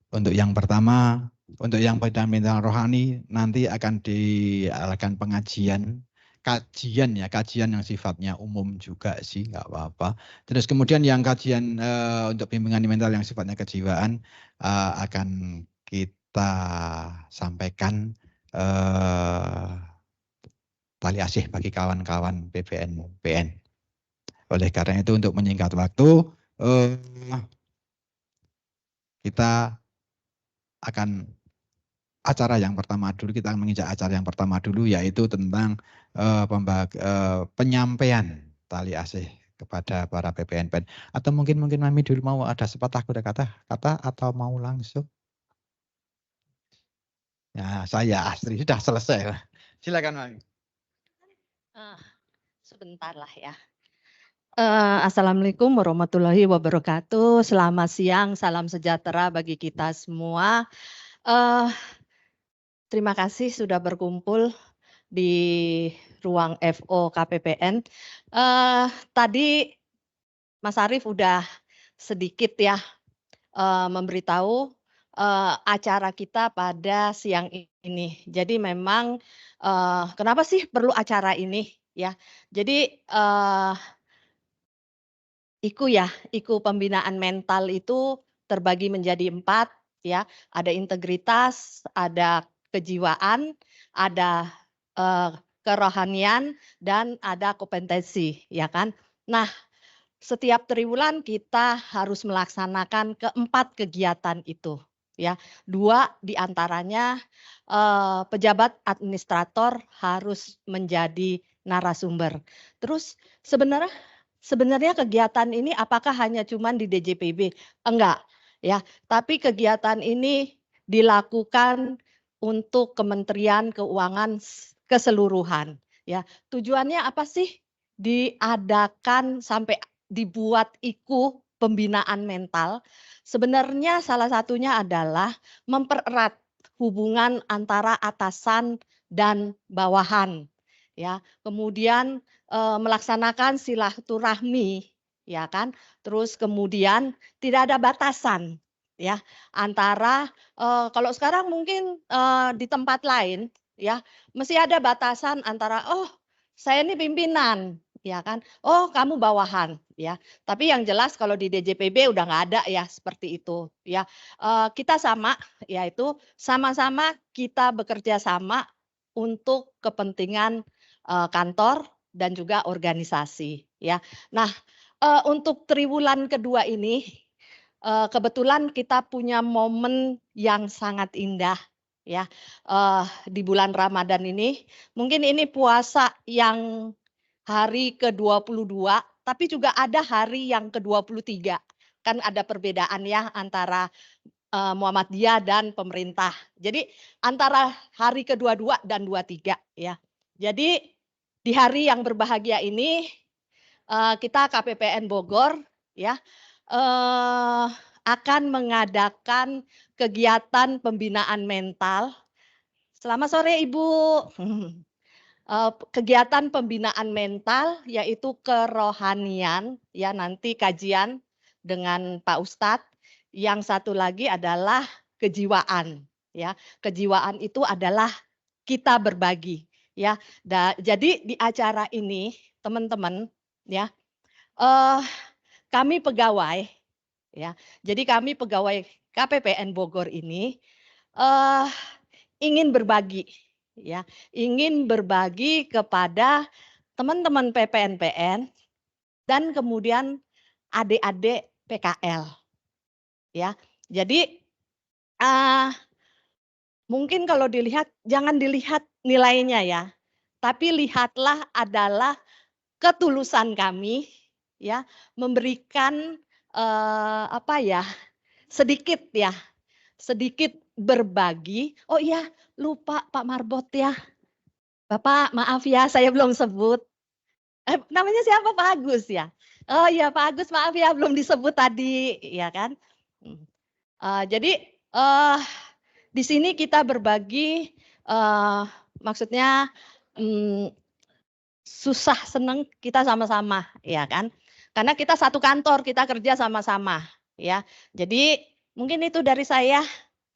Untuk yang pertama, untuk yang pembinaan rohani nanti akan diadakan kajian yang sifatnya umum juga sih, nggak apa-apa. Terus kemudian yang kajian untuk bimbingan mental yang sifatnya kejiwaan akan kita sampaikan tali asih bagi kawan-kawan PBN. Oleh karena itu untuk menyingkat waktu, kita akan kita menginjak acara yang pertama dulu, yaitu tentang penyampaian tali asih kepada para PPNPN. Atau mungkin Mami dulu mau ada sepatah kata atau mau langsung? Ya, saya Astri sudah selesai. Silakan Mami. Sebentar lah ya. Assalamualaikum warahmatullahi wabarakatuh. Selamat siang, salam sejahtera bagi kita semua. Terima kasih sudah berkumpul di ruang FO KPPN. Tadi Mas Arief udah sedikit ya memberitahu acara kita pada siang ini. Jadi memang kenapa sih perlu acara ini ya? Jadi IKU pembinaan mental itu terbagi menjadi 4 ya, ada integritas, ada kejiwaan, ada kerohanian, dan ada kompetensi ya kan. Nah, setiap triwulan kita harus melaksanakan keempat kegiatan itu ya. 2 diantaranya pejabat administrator harus menjadi narasumber. Terus Sebenarnya kegiatan ini apakah hanya cuman di DJPB? Enggak, ya. Tapi kegiatan ini dilakukan untuk Kementerian Keuangan keseluruhan, ya. Tujuannya apa sih diadakan sampai dibuat IKU pembinaan mental? Sebenarnya salah satunya adalah mempererat hubungan antara atasan dan bawahan, ya. Kemudian melaksanakan silaturahmi, ya kan. Terus kemudian tidak ada batasan, ya, antara kalau sekarang mungkin di tempat lain, ya, mesti ada batasan antara, oh saya ini pimpinan, ya kan. Oh kamu bawahan, ya. Tapi yang jelas kalau di DJPB udah nggak ada ya seperti itu, ya. Kita sama, yaitu sama-sama kita bekerja sama untuk kepentingan kantor dan juga organisasi ya. Nah, untuk triwulan kedua ini kebetulan kita punya momen yang sangat indah ya. Di bulan Ramadan ini mungkin ini puasa yang hari ke-22 tapi juga ada hari yang ke-23. Kan ada perbedaan ya antara Muhammadiyah dan pemerintah. Jadi antara hari ke-22 dan 23 ya. Jadi di hari yang berbahagia ini kita KPPN Bogor ya akan mengadakan kegiatan pembinaan mental. Selamat sore Ibu. Kegiatan pembinaan mental yaitu kerohanian ya, nanti kajian dengan Pak Ustadz. Yang satu lagi adalah kejiwaan ya. Kejiwaan itu adalah kita berbagi ya. Jadi di acara ini teman-teman ya, kami pegawai ya. Jadi kami pegawai KPPN Bogor ini ingin berbagi ya, ingin berbagi kepada teman-teman PPNPN dan kemudian adik-adik PKL ya. Jadi mungkin kalau dilihat, jangan dilihat nilainya ya, tapi lihatlah adalah ketulusan kami ya memberikan sedikit berbagi. Oh iya, lupa Pak Marbot ya. Bapak maaf ya, saya belum sebut. Namanya siapa, Pak Agus ya? Oh iya Pak Agus, maaf ya belum disebut tadi, ya kan? Jadi di sini kita berbagi, maksudnya susah seneng kita sama-sama, ya kan? Karena kita satu kantor, kita kerja sama-sama, ya. Jadi Mungkin itu dari saya.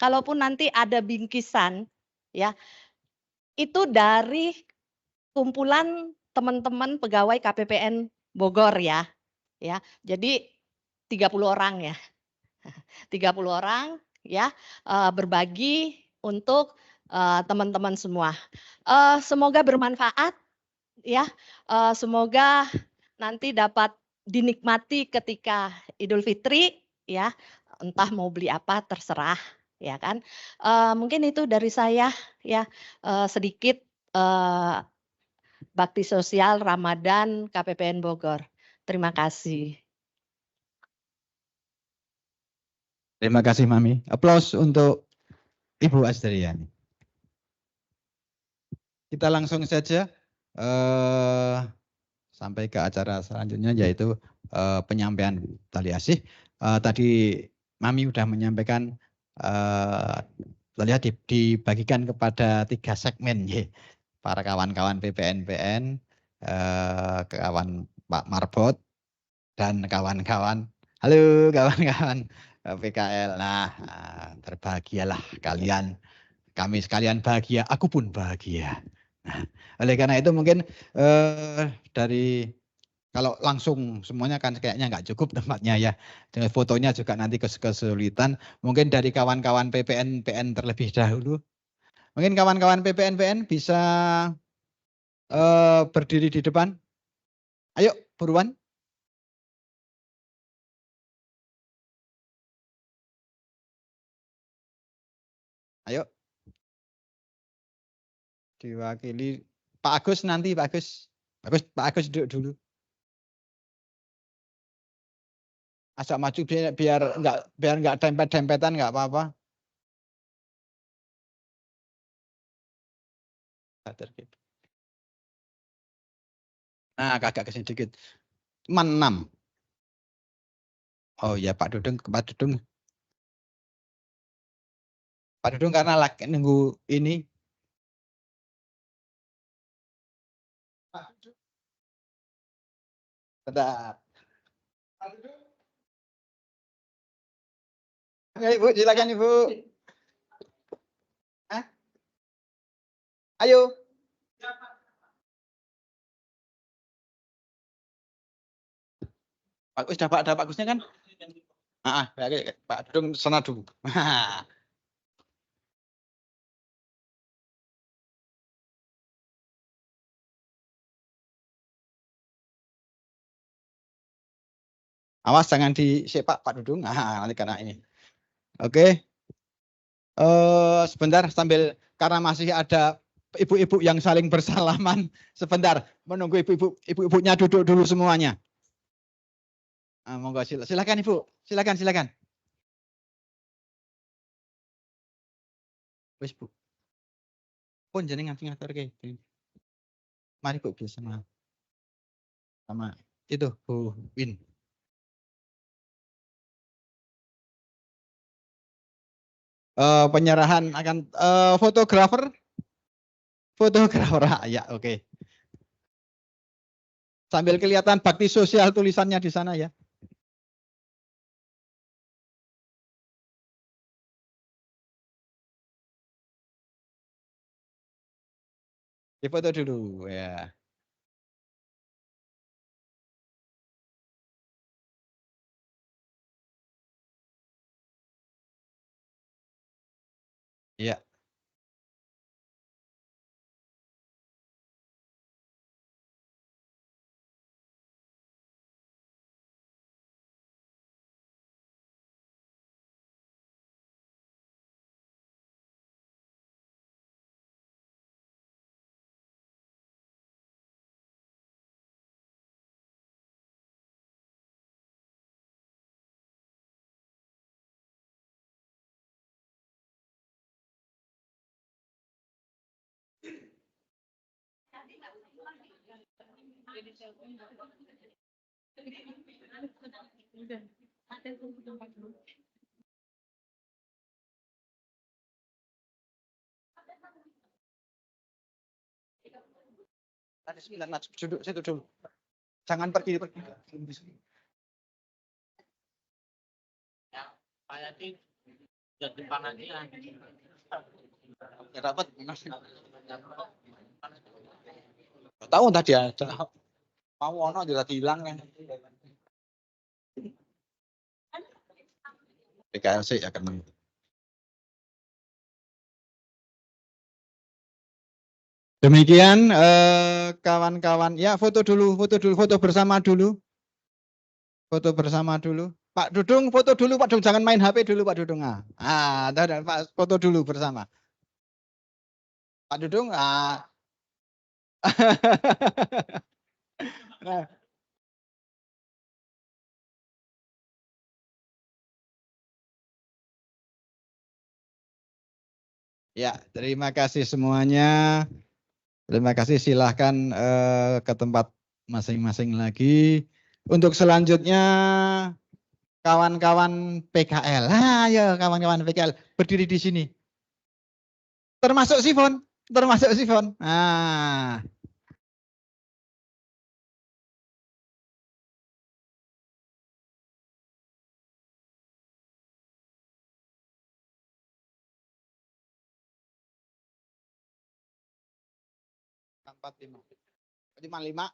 Kalaupun nanti ada bingkisan, ya, itu dari kumpulan teman-teman pegawai KPPN Bogor ya. Ya, jadi 30 orang ya. 30 orang ya, berbagi untuk teman-teman semua. Semoga bermanfaat ya, semoga nanti dapat dinikmati ketika Idul Fitri ya, entah mau beli apa terserah ya kan. Mungkin itu dari saya ya, sedikit bakti sosial Ramadan KPPN Bogor. Terima kasih. Terima kasih Mami. Aplaus untuk Ibu Asdriani. Kita langsung saja sampai ke acara selanjutnya yaitu penyampaian tali asih. Tadi Mami sudah menyampaikan lihat dibagikan kepada 3 segmen ya. Para kawan-kawan PPNPN, kawan Pak Marbot dan kawan-kawan. Halo kawan-kawan PKL. Nah, berbahagialah kalian. Kami sekalian bahagia, aku pun bahagia. Nah, oleh karena itu mungkin dari kalau langsung semuanya kan kayaknya nggak cukup tempatnya ya. Dengan fotonya juga nanti kesulitan. Mungkin dari kawan-kawan PPNPN terlebih dahulu. Mungkin kawan-kawan PPNPN bisa berdiri di depan. Ayo, buruan. Ayo. Diwakili Pak Agus nanti, Pak Agus. Pak Agus duduk dulu. Agak maju biar nggak dempet-dempetan nggak apa-apa. Nah, agak kesini dikit. 6. Oh ya Pak Dudung, Pak Dudung karena lagi nunggu ini. Bentar. Ya, Ibu, silakan Ibu. Hah? Ayo. Sudah Pak, ada Pak Gusnya kan? Pak Dudung sana dulu. Awas jangan disepak Pak Dudung. Nanti karena ini. Oke. Sebentar sambil karena masih ada ibu-ibu yang saling bersalaman. Sebentar menunggu ibu-ibunya duduk dulu semuanya. Monggo silakan Ibu. Silakan. Wis Bu. Pun jenengan sing ngaturke. Mari Bu biasa sama itu Bu Win. Penyerahan akan fotografer ya oke. Sambil kelihatan bakti sosial tulisannya di sana ya. Difoto dulu ya. Iya. Ada 9 duduk situ dulu. Jangan pergi. Dapat. Tahu tadi ada. Mau ono jelas hilang kan. PKLC akan demikian kawan-kawan ya foto bersama dulu. Foto bersama dulu. Pak Dudung foto dulu Pak Dudung, jangan main HP dulu Pak Dudung. Pak foto dulu bersama. Pak Dudung nah. Ya, terima kasih semuanya. Terima kasih, silahkan ke tempat masing-masing lagi. Untuk selanjutnya kawan-kawan PKL. Ayo kawan-kawan PKL berdiri di sini. Termasuk Sifon. Nah. lima.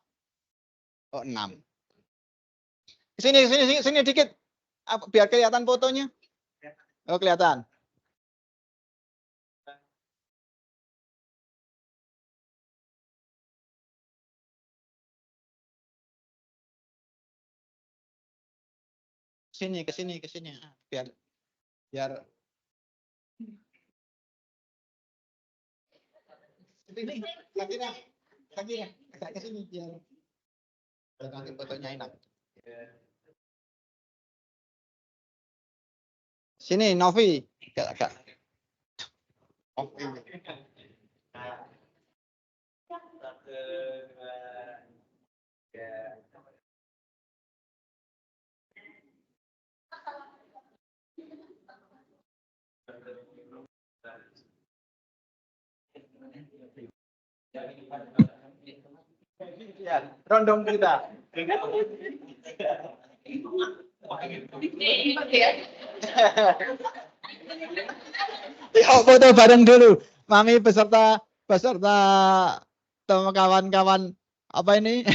Oh, 6. Sini dikit. Biar kelihatan fotonya. Oh, kelihatan. Ke sini. Biar ini kakinya agak ke sini biar nanti fotonya enak. Sini Novi, agak. Oke. Ya, rondong kita. Yuk foto bareng dulu. Mami beserta kawan-kawan apa ini?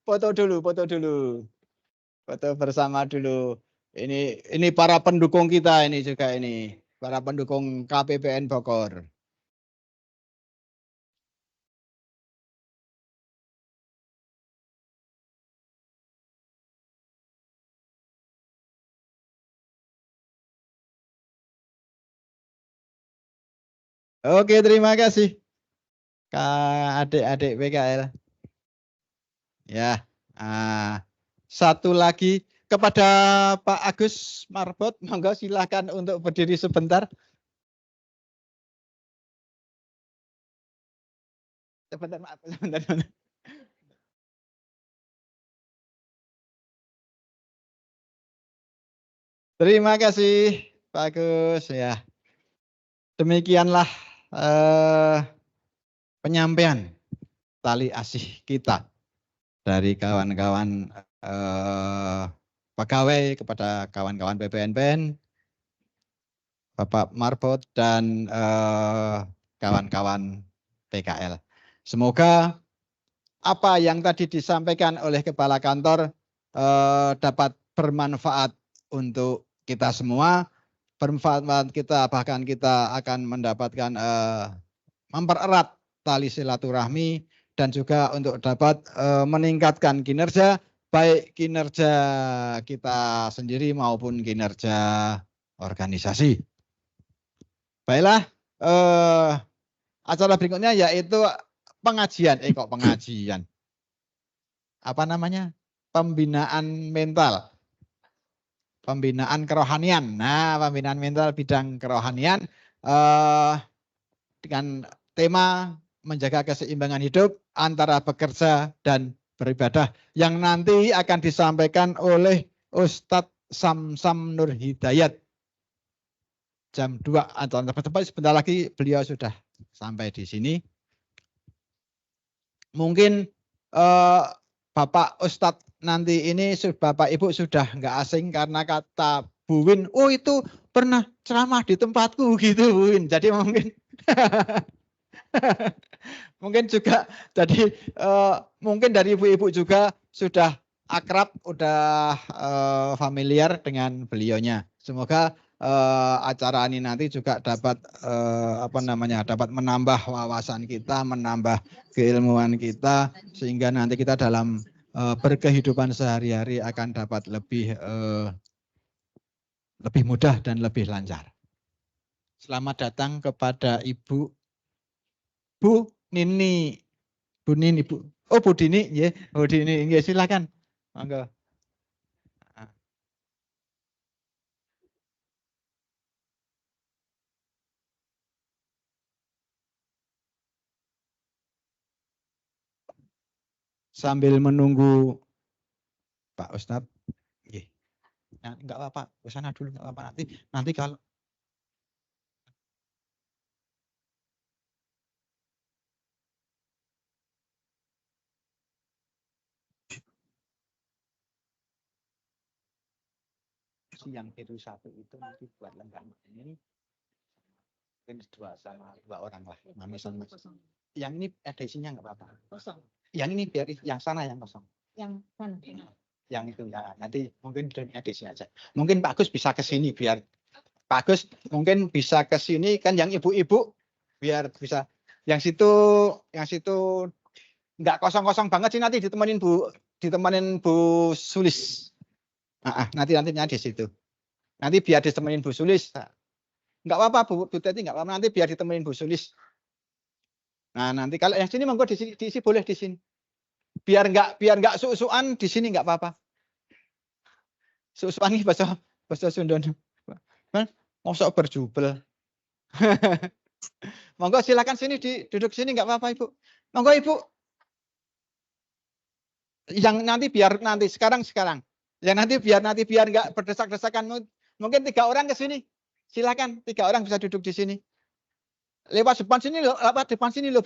Foto dulu. Foto bersama dulu. Ini para pendukung kita ini juga ini. Para pendukung KPPN Bogor. Oke, terima kasih. Adik-adik PKL. Ya. Satu lagi kepada Pak Agus Marbot, monggo silahkan untuk berdiri sebentar. Sebentar. Terima kasih Pak Agus ya. Demikianlah penyampaian tali asih kita dari kawan-kawan pegawai kepada kawan-kawan PPNPN, Bapak Marbot dan kawan-kawan PKL. Semoga apa yang tadi disampaikan oleh Kepala Kantor dapat bermanfaat untuk kita semua, bermanfaat kita, bahkan kita akan mendapatkan mempererat tali silaturahmi dan juga untuk dapat meningkatkan kinerja, baik kinerja kita sendiri maupun kinerja organisasi. Baiklah, acara berikutnya yaitu pengajian. Pengajian. Apa namanya? Pembinaan mental. Pembinaan kerohanian. Nah, pembinaan mental bidang kerohanian dengan tema menjaga keseimbangan hidup antara bekerja dan beribadah yang nanti akan disampaikan oleh Ustadz Samsam Nur Hidayat jam 2 atau sebentar lagi beliau sudah sampai di sini. Mungkin Bapak Ustadz nanti ini Bapak Ibu sudah nggak asing karena kata Bu Win, oh itu pernah ceramah di tempatku gitu Bu Win. Jadi mungkin mungkin juga jadi mungkin dari ibu-ibu juga sudah akrab, udah familiar dengan beliaunya. Semoga acara ini nanti juga dapat dapat menambah wawasan kita, menambah keilmuan kita, sehingga nanti kita dalam berkehidupan sehari-hari akan dapat lebih mudah dan lebih lancar. Selamat datang kepada Ibu Nini. Bu Nini, Bu. Oh, Bu Dini, ya. Bu Dini, ya, silakan. Monggo. Sambil menunggu Pak Ustadz, nah, enggak apa-apa, ke sana dulu enggak apa-apa, nanti kalau yang itu satu itu nanti buat lembar ini mungkin dua orang lah, mami sama. Yang ini ada isinya enggak apa-apa. Kosong. Yang ini biar yang sana yang kosong. Yang sana. Yang itu ya nanti mungkin ada isinya aja. Mungkin Pak Gus bisa ke sini biar Pak Gus mungkin bisa ke sini kan yang ibu-ibu biar bisa yang situ enggak kosong-kosong banget sih, nanti ditemenin Bu Sulis. Nantinya di situ. Nanti biar ditemenin Bu Sulis. Enggak apa-apa Bu Teti, enggak apa-apa, nanti biar ditemenin Bu Sulis. Nah, nanti kalau yang sini monggo diisi boleh di sini. Biar enggak susuan di sini enggak apa-apa. Susuan ini bahasa Sunda. Mosok berjubel. Monggo silakan sini duduk sini enggak apa-apa Ibu. Monggo Ibu. Yang nanti biar nanti sekarang. Yang nanti biar enggak berdesak-desakan. Mungkin 3 orang ke sini. Silakan 3 orang bisa duduk di sini. Lewat depan sini loh,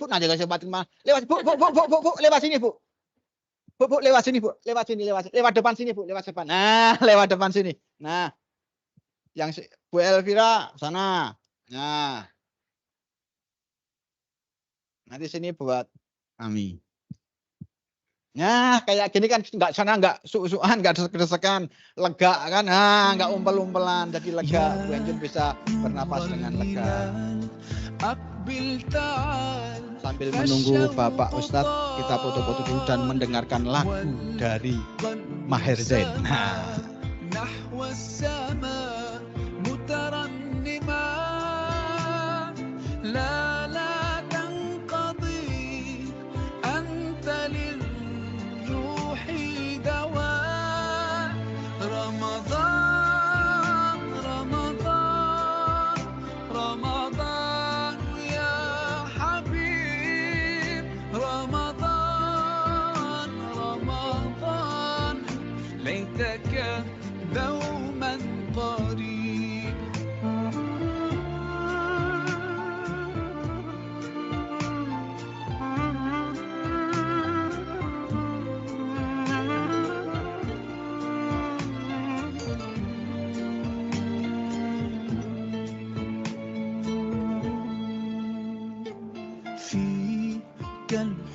Bu. Nah, jangan sempat lewat Bu, lewat sini, Bu. Bu, lewat sini, Bu. Lewat depan sini, Bu, lewat depan. Nah, lewat depan sini. Nah. Yang Bu Elvira sana. Nah. Nanti sini buat kami. Nah, kayak gini kan enggak susuan, enggak desek-desekan, lega kan. Nah, enggak umpel-umpelan, jadi lega. Bu Enjun bisa bernapas dengan lega. Sambil menunggu Bapak Ustadz, kita foto-foto dulu dan mendengarkan lagu dari Maher Zain. Nah.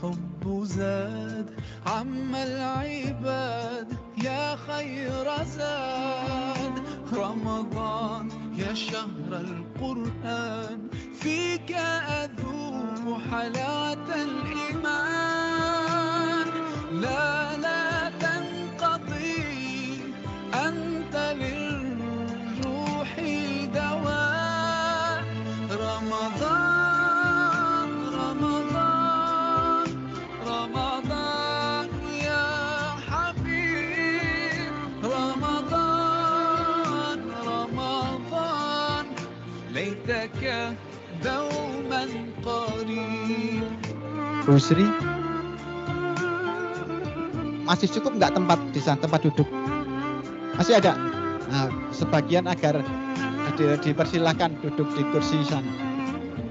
الحب زاد عم العباد يا خير زاد رمضان يا شهر القرآن فيك أذوق حلاوة الإيمان لا تنقضي أنت للروح دواء رمضان دوما قريب. Bu Sri, masih cukup nggak tempat duduk? Masih ada? Nah, sebagian agar dipersilahkan duduk di kursi sana,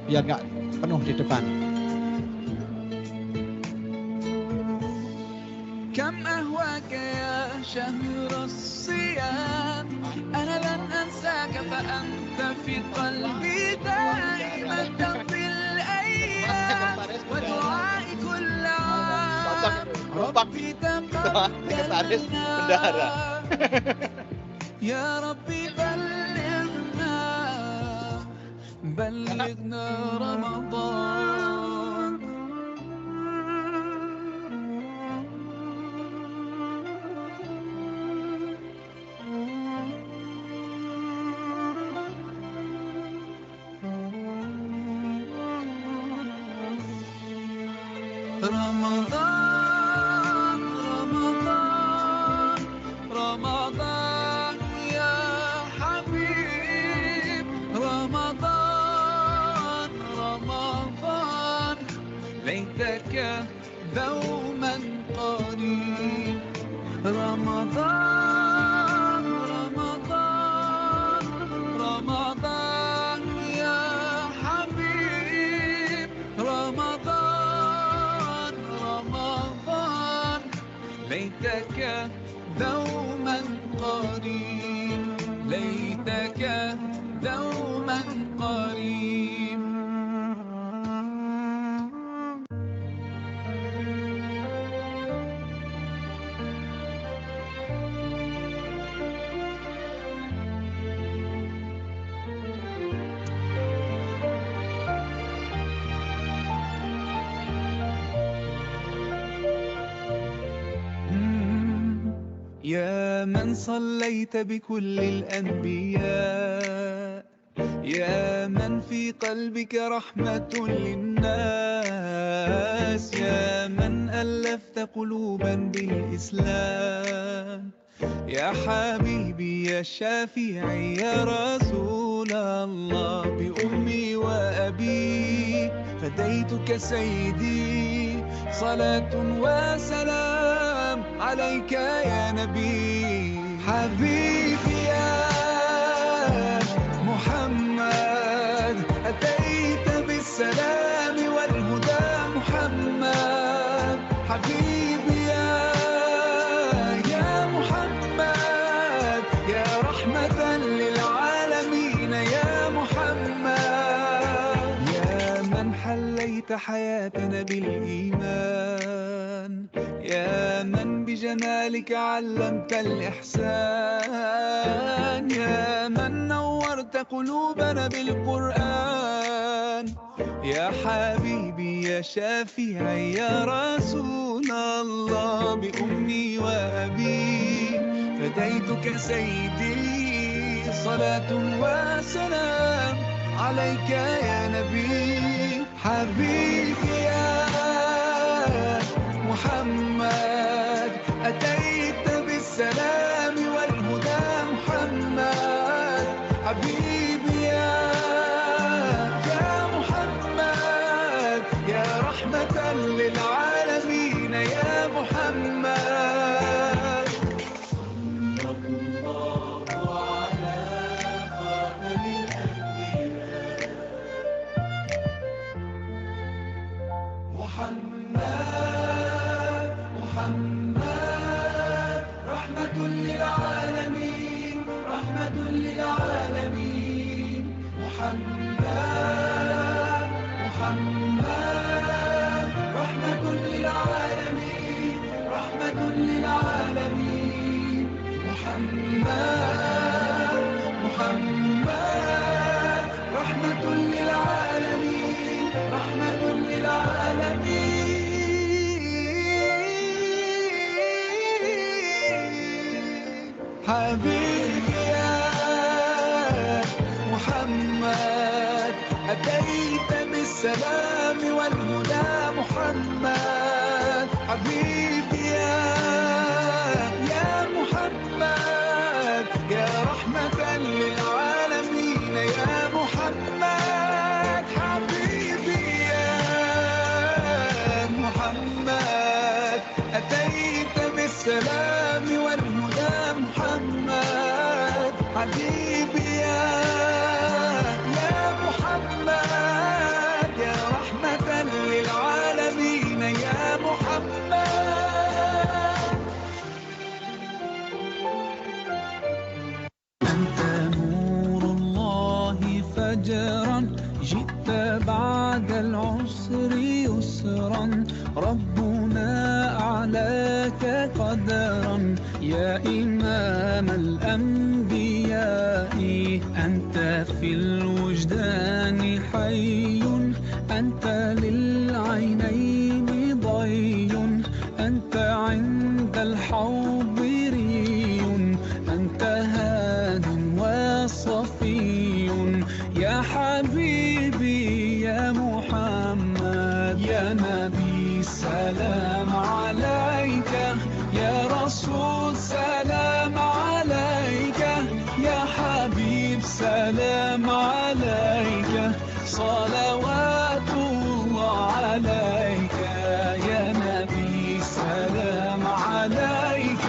biar nggak penuh di depan. كم أهواك يا شهر الصيام، أنا لن أنساك فأنت في قلبي دائما تمضي الأيام، ودعائي كل عام ربي تقبلنا، يا ربي بلغنا رمضان. رمضان رمضان رمضان يا حبيب، رمضان رمضان ليتك دوما قريب، رمضان رمضان رمضان يا حبيب، رمضان رمضان ليتك دوما قريب، ليتك دوما قريب. يا من صليت بكل الأنبياء، يا من في قلبك رحمة للناس، يا من ألفت قلوبا بالإسلام، يا حبيبي يا شافعي يا رسول الله، بأمي وأبي فديتك سيدي، صلاة وسلام عليك يا نبي، حبيبي يا محمد، أتيت بالسلام والهدى محمد، حبيبي يا محمد، يا رحمة للعالمين يا محمد، يا من حليت حياتنا بالإيمان، يا من بجمالك علمت الإحسان، يا من نورت قلوبنا بالقرآن، يا حبيبي يا شافعي يا رسول الله، بأمي وأبي فديتك سيدي، صلاة وسلام عليك يا نبي، حبيبي يا محمد، أتيت بالسلام والهدى محمد، حبيبي يا محمد، يا رحمة للعالمين يا محمد. صلى الله على خاتم الأنبياء محمد، محمد رحمة للعالمين، رحمة للعالمين، محمد، محمد رحمة للعالمين، رحمة للعالمين، محمد، محمد رحمة للعالمين، رحمة للعالمين. حبيبي يا محمد، أتيت بالسلام والهدى محمد، حبيبي يا محمد، يا رحمة للعالمين يا محمد، حبيبي يا محمد، أتيت بالسلام والهدى محمد، حبيبي يا محمد، يا رحمة للعالمين يا محمد. أجرا جئت بعد العسر يسرا ربنا أعلاك قدرا يا إمام الأنبياء أنت في الوجدان حي أنت للعينين ضي أنت عند الحوض ري أنت هاد وصفي يا حبيبي يا محمد يا نبي سلام عليك يا رسول سلام عليك يا حبيب سلام عليك صلوات الله عليك يا نبي سلام عليك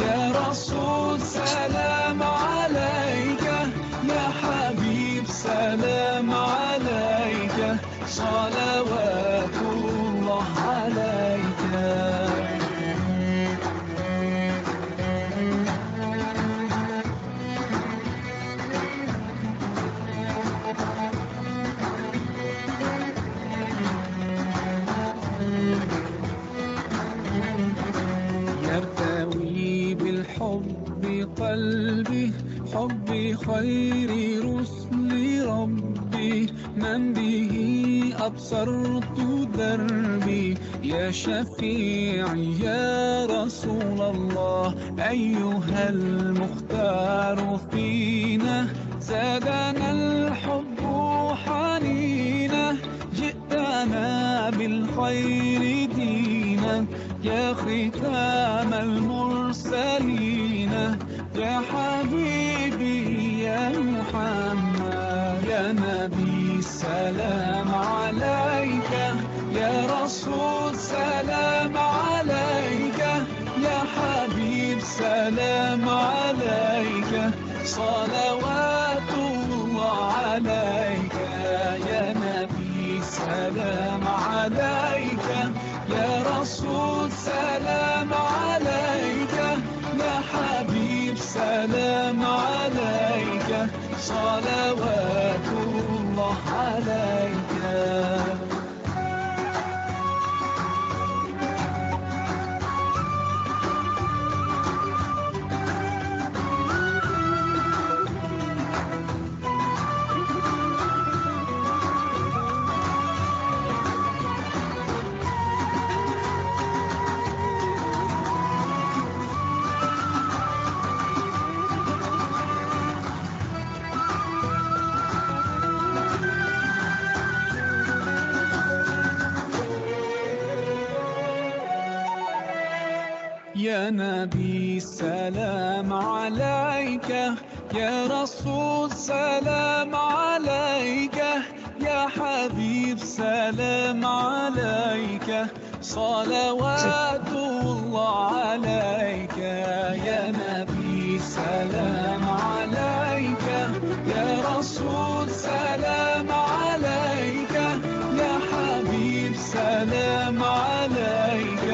يا رسول سلام عليك يا حبيب سلام عليك صلوات الله عليك يرتوي بالحب قلبي حب خير رسل ربي من به أبصرت دربي يا شفيعي يا رسول الله أيها المختار فينا زادنا الحب حنينا جئتنا بالخير دينا يا ختام المرسلين يا حبيبي يا محمد يا نبي سلام عليك يا رسول سلام عليك يا حبيب سلام عليك صلوات الله عليك يا نبي سلام عليك يا رسول سلام عليك يا حبيب سلام عليك صلوات الله عليك يا نبي سلام عليك يا رسول سلام عليك يا حبيب سلام عليك صلوات الله عليك يا نبي سلام عليك يا رسول سلام عليك يا حبيب سلام عليك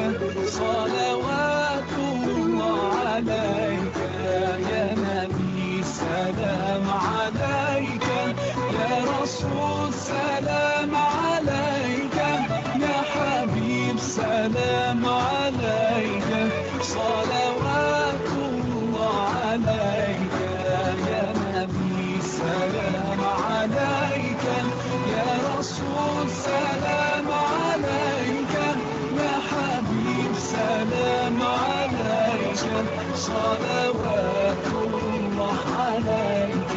صلوات الله عليك يا نبي سلام عليك يا رسول سلام عليك يا حبيب سلام عليك صلوات الله عليك يا نبي سلام عليك يا رسول سلام عليك يا حبيب سلام عليك صلوات الله عليك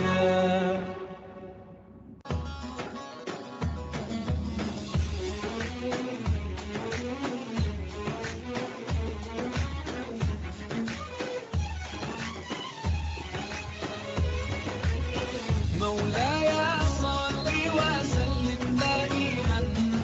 مولاي صل وسلم دائما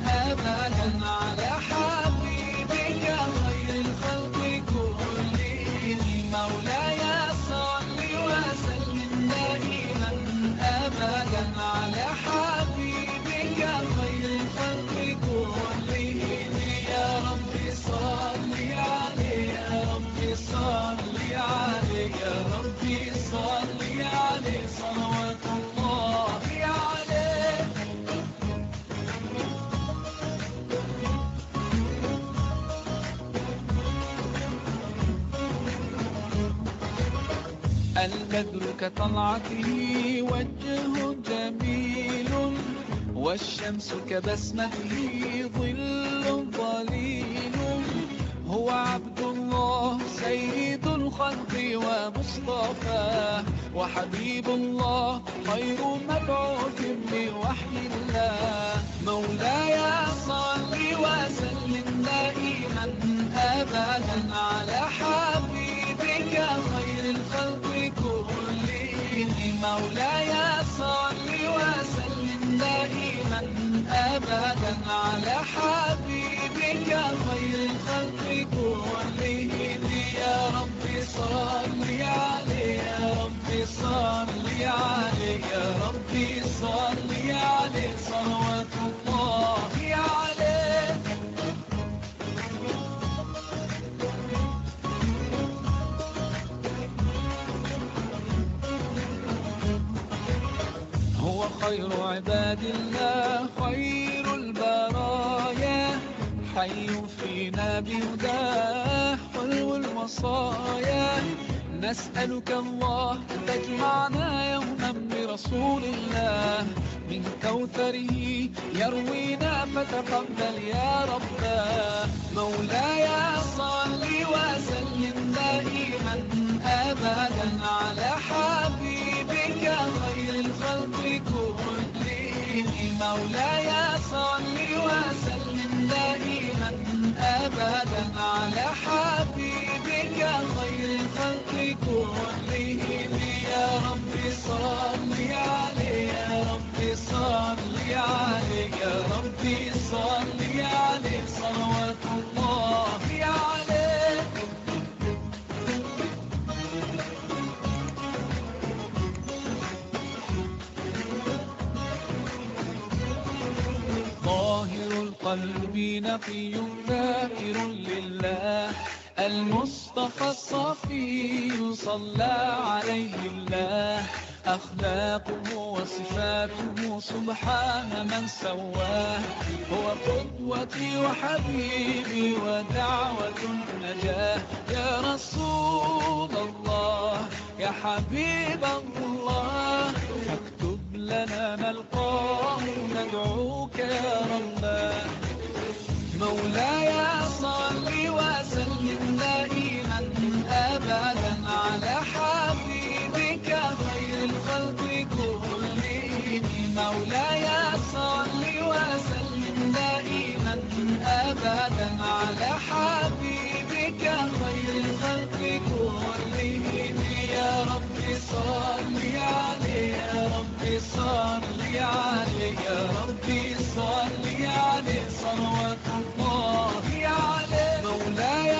ابدا على حبيبك خير الخلق كلهم مولاي صل وسلم دائما ابدا على حبيبك خير الخلق كلهم يا رب صل عليه يا رب صل عليه يا رب صل عليه صلوات الله البدر كطلعته وجه جميل والشمس كبسمته ظل ظليل هو عبد الله سيد الخلق ومصطفاه وحبيب الله خير مبعوث بوحي الله مولاي صل وسلم دائما أبدا على حبيبك خير الخلق كلهم مولاي صل وسلم دائما أبدا على حبيبك خير الخلق كلهم يا رب صل عليه يا رب صل عليه يا رب صل عليه صلوات الله عليه هو خير عباد الله خير البرايا حي فينا بهداه حلو الوصايا نسألك الله أن تجمعنا يوما برسول الله من كوثره يروينا فتقبل يا رباه مولاي صل وسلم دائما أبدا على حبيبك خير الخلق كلهم مولاي صل وسلم دائما أبدا على حبيبك خير الخلق كلهم يا رب صل عليه يا رب صل عليه يا رب صل عليه صلوات الله عليه طاهر القلب نقي ذاكر لله المصطفى الصفي صلى عليه الله أخلاقه وصفاته سبحان من سواه هو قدوتي وحبيبي ودعوة النجاة يا رسول الله يا حبيب الله فاكتب لنا نلقاه ندعوك يا رباه مولاي صل وسلم دائما أبدا على حبيبك خير الخلق كلهم مولاي صل وسلم دائما أبدا على حبيبك خير الخلق كلهم يا رب صل عليه يا رب صل عليه يا رب صل عليه صلوات الله عليه مولاي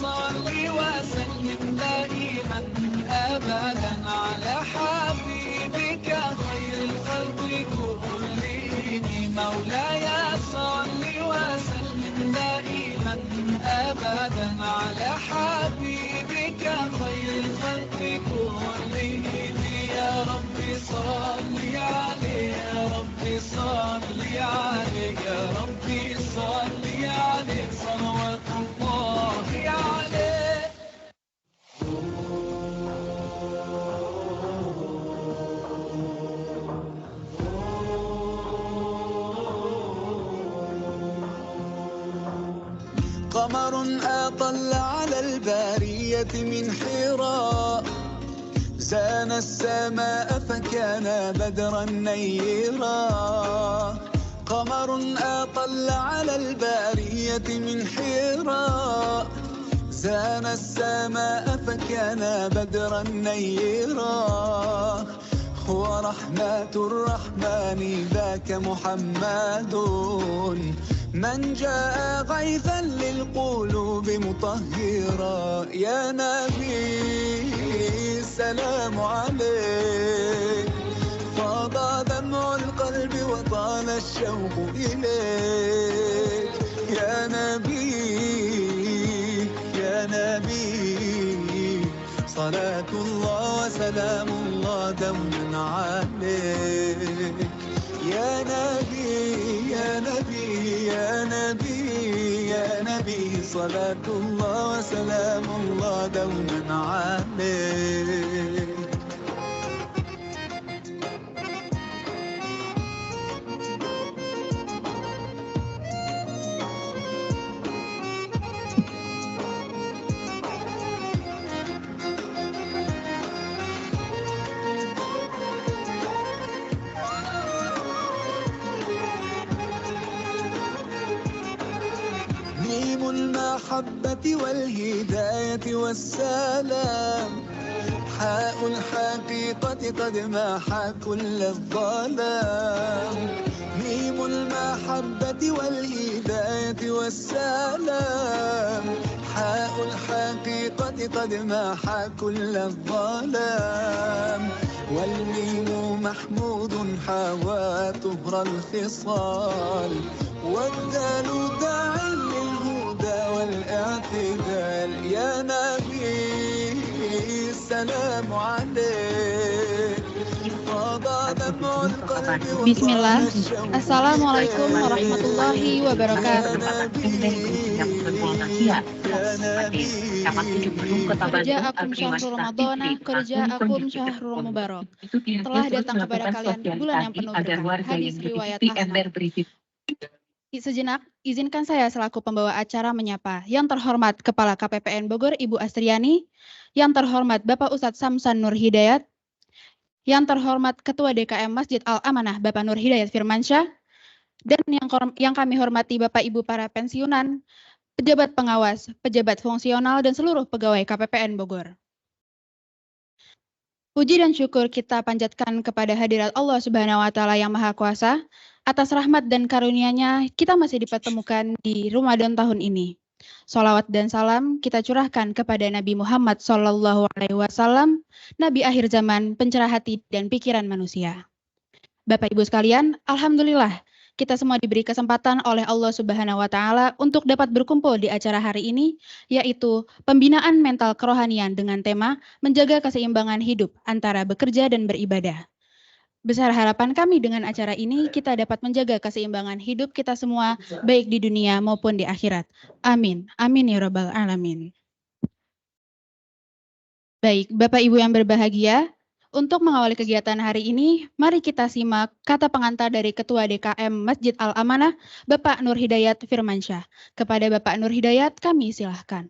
صل وسلم دائما أبدا على حبيبك خير الخلق كلهم مولاي صل وسلم دائما أبدا على حبيبك خير الخلق كلهم يا رب صل عليه يا رب صل عليه يا رب صل عليه صلوات الله عليه قمر أطل على البارية من حراء زان السماء فكان بدرا نيرا قمر أطل على البارية من حراء زان السماء فكان بدرا نيرا هو رحمة الرحمن ذاك محمد من جاء غيثا للقلوب مطهرا يا نبي السلام عليك فاض دمع القلب وطال الشوق إليك يا نبي يا نبي صلاة الله وسلام الله دوما عليك يا نبي يا نبي يا نبي يا نبي صلاة الله وسلام الله دوما عليك المحبة والهداية والسلام حاء الحقيقة قد محى كل الظلام ميم المحبة والهداية والسلام حاء الحقيقة قد محى كل الظلام والميم محمود حوى طهر الخصال والدال داع للهدى والاعتدال يا نبي السلام عليك Bismillah. Assalamualaikum warahmatullahi wabarakatuh. Kerjaakum syahrul Ramadana, kerjaakum syahrul mubarak. Telah datang kepada kalian bulan yang penuh berkah. Hadis riwayat Ahmad. Sejenak, izinkan saya selaku pembawa acara menyapa yang terhormat Kepala KPPN Bogor Ibu Astriani, yang terhormat Bapak Ustadz Samsan Nur Hidayat, yang terhormat Ketua DKM Masjid Al-Amanah Bapak Nur Hidayat Firmansyah, dan yang kami hormati Bapak Ibu para pensiunan, pejabat pengawas, pejabat fungsional, dan seluruh pegawai KPPN Bogor. Puji dan syukur kita panjatkan kepada hadirat Allah Subhanahu wa Ta'ala yang Maha Kuasa. Atas rahmat dan karunia-Nya, kita masih dipertemukan di Ramadan tahun ini. Sholawat dan salam kita curahkan kepada Nabi Muhammad SAW, Nabi akhir zaman, pencerah hati dan pikiran manusia. Bapak Ibu sekalian, alhamdulillah kita semua diberi kesempatan oleh Allah Subhanahu wa Ta'ala untuk dapat berkumpul di acara hari ini, yaitu pembinaan mental kerohanian dengan tema menjaga keseimbangan hidup antara bekerja dan beribadah. Besar harapan kami dengan acara ini kita dapat menjaga keseimbangan hidup kita semua, baik di dunia maupun di akhirat. Amin. Amin ya Rabbal Alamin. Baik, Bapak Ibu yang berbahagia, untuk mengawali kegiatan hari ini, mari kita simak kata pengantar dari Ketua DKM Masjid Al-Amanah, Bapak Nur Hidayat Firmansyah. Kepada Bapak Nur Hidayat, kami silahkan.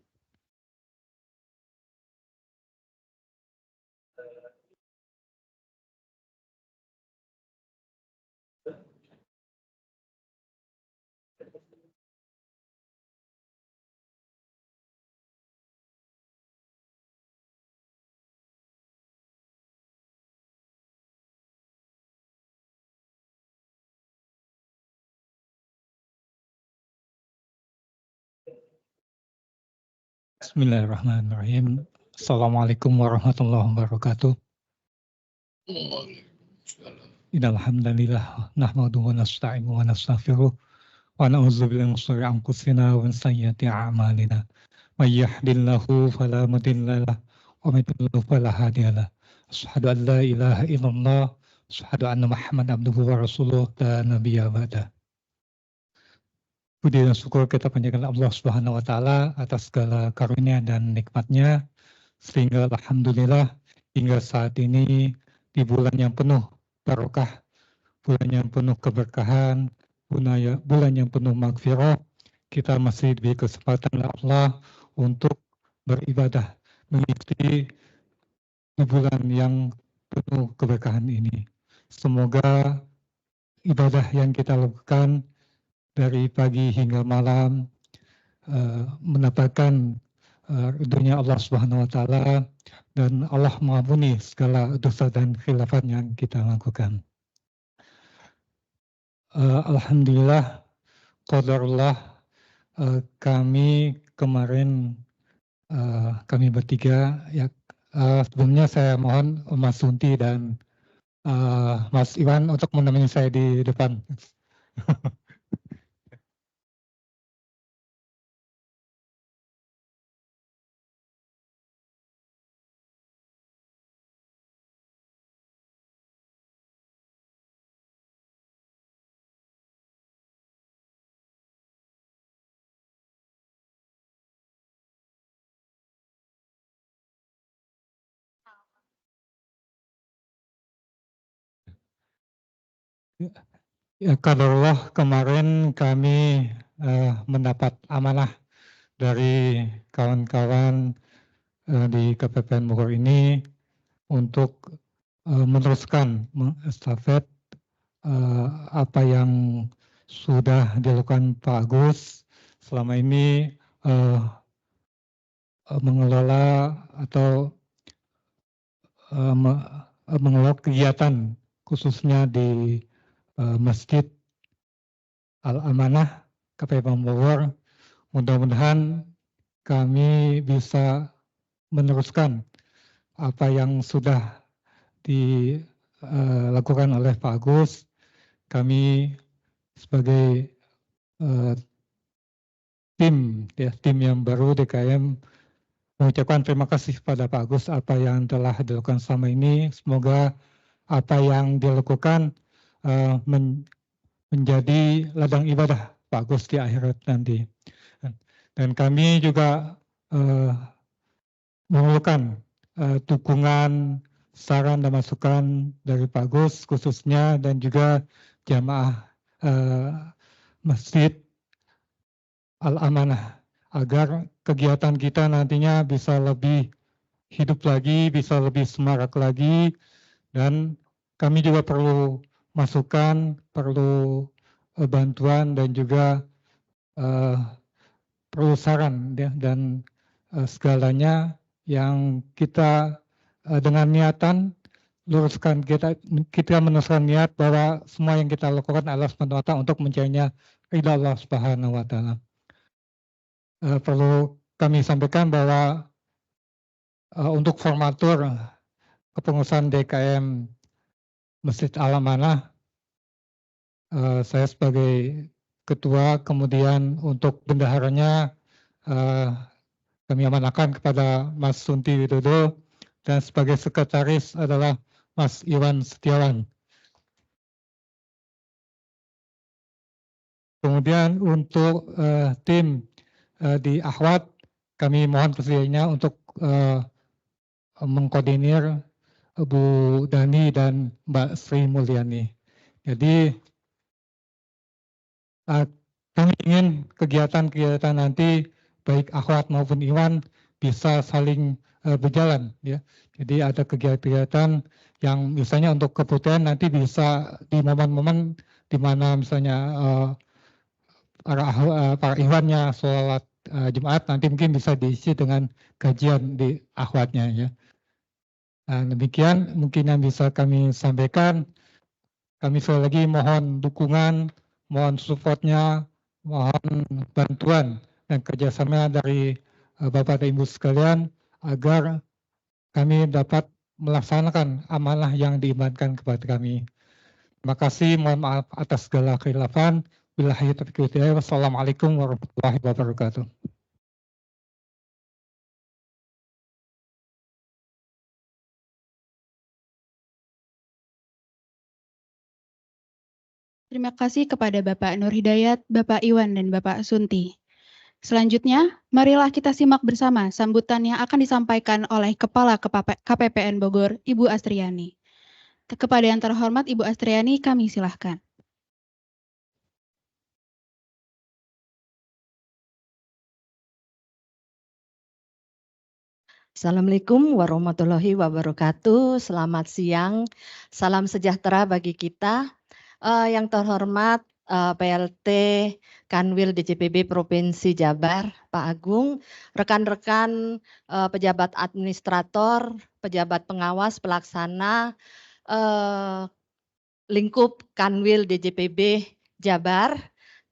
Bismillahirrahmanirrahim. Assalamualaikum warahmatullahi wabarakatuh. Innal hamdalillah nahmaduhu wa nasta'inuhu wa nastaghfiruh wa na'udzu billahi min shururi anfusina wa min sayyiati a'malina. May yahdihillahu fala mudilla lahu wa may yudlil fala hadiya lahu. Asyhadu an la ilaha illallah, asyhadu anna Muhammadan abduhu wa rasuluh, la nabiyya ba'da. Puji dan syukur kita panjatkan Allah Subhanahu wa Ta'ala atas segala karunia dan nikmat-Nya, sehingga alhamdulillah hingga saat ini di bulan yang penuh barokah, bulan yang penuh keberkahan, bulan yang penuh maghfirah, kita masih diberi kesempatan oleh Allah untuk beribadah mengikuti di bulan yang penuh keberkahan ini. Semoga ibadah yang kita lakukan dari pagi hingga malam mendapatkan ridhonya Allah Subhanahu wa Ta'ala, dan Allah mengampuni segala dosa dan khilafat yang kita lakukan. Alhamdulillah, qadarullah, kami kemarin kami bertiga ya, sebelumnya saya mohon Mas Sunti dan Mas Iwan untuk menemani saya di depan. Ya, qadarullah, kemarin kami mendapat amanah dari kawan-kawan di KPPN Bogor ini untuk meneruskan estafet apa yang sudah dilakukan Pak Agus selama ini, mengelola atau mengelola kegiatan khususnya di Masjid Al-Amanah KPP Bogor. Mudah-mudahan kami bisa meneruskan apa yang sudah dilakukan oleh Pak Agus. Kami sebagai tim yang baru DKM mengucapkan terima kasih pada Pak Agus apa yang telah dilakukan selama ini. Semoga apa yang dilakukan menjadi ladang ibadah Pak Agus di akhirat nanti. Dan kami juga memerlukan dukungan, saran dan masukan dari Pak Agus khususnya dan juga jamaah Masjid Al-Amanah agar kegiatan kita nantinya bisa lebih hidup lagi, bisa lebih semarak lagi, dan kami juga perlu masukan, perlu bantuan dan juga perlu saran ya, dan segalanya yang kita dengan niatan luruskan, kita meneruskan niat bahwa semua yang kita lakukan adalah semata-mata untuk mencarinya ridha Allah Subhanahu wa Ta'ala. Perlu kami sampaikan bahwa untuk formatur kepengurusan DKM Masjid Al-Amanah, saya sebagai ketua, kemudian untuk bendaharanya kami amanahkan kepada Mas Sunti Widodo, dan sebagai sekretaris adalah Mas Iwan Setiawan. Kemudian untuk tim di Akhwat, kami mohon persediaannya untuk mengkoordinir Bu Dani dan Mbak Sri Mulyani. Jadi kami ingin kegiatan-kegiatan nanti baik Akhwat maupun Iwan bisa saling berjalan ya. Jadi ada kegiatan-kegiatan yang misalnya untuk kebutuhan nanti bisa di momen-momen di mana misalnya para Iwannya sholat Jumat nanti mungkin bisa diisi dengan kajian di Akhwatnya ya. Nah, demikian mungkin yang bisa kami sampaikan. Kami sekali lagi mohon dukungan, mohon supportnya, mohon bantuan dan kerjasama dari Bapak dan Ibu sekalian agar kami dapat melaksanakan amanah yang diimankan kepada kami. Terima kasih, mohon maaf atas segala kekhilafan. Billahi taufiq wal hidayah. Wassalamualaikum warahmatullahi wabarakatuh. Terima kasih kepada Bapak Nur Hidayat, Bapak Iwan, dan Bapak Sunti. Selanjutnya, marilah kita simak bersama sambutan yang akan disampaikan oleh Kepala KPPN Bogor, Ibu Astriani. Kepada yang terhormat Ibu Astriani, kami silahkan. Assalamualaikum warahmatullahi wabarakatuh. Selamat siang, salam sejahtera bagi kita. Yang terhormat PLT Kanwil DJPB Provinsi Jabar, Pak Agung, rekan-rekan pejabat administrator, pejabat pengawas pelaksana, lingkup Kanwil DJPB Jabar,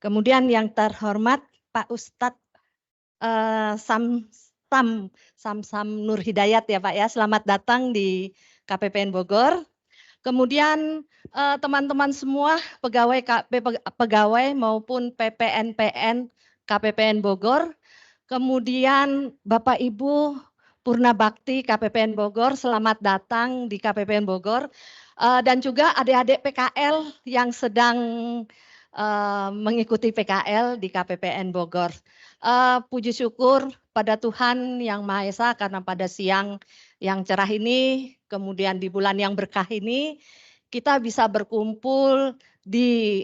kemudian yang terhormat Pak Ustadz Samsam Nur Hidayat ya Pak ya, selamat datang di KPPN Bogor. Kemudian teman-teman semua pegawai maupun PPNPN KPPN Bogor, kemudian Bapak Ibu Purna Bakti KPPN Bogor, selamat datang di KPPN Bogor, dan juga adik-adik PKL yang sedang mengikuti PKL di KPPN Bogor. Puji syukur pada Tuhan Yang Maha Esa karena pada siang yang cerah ini, kemudian di bulan yang berkah ini, kita bisa berkumpul di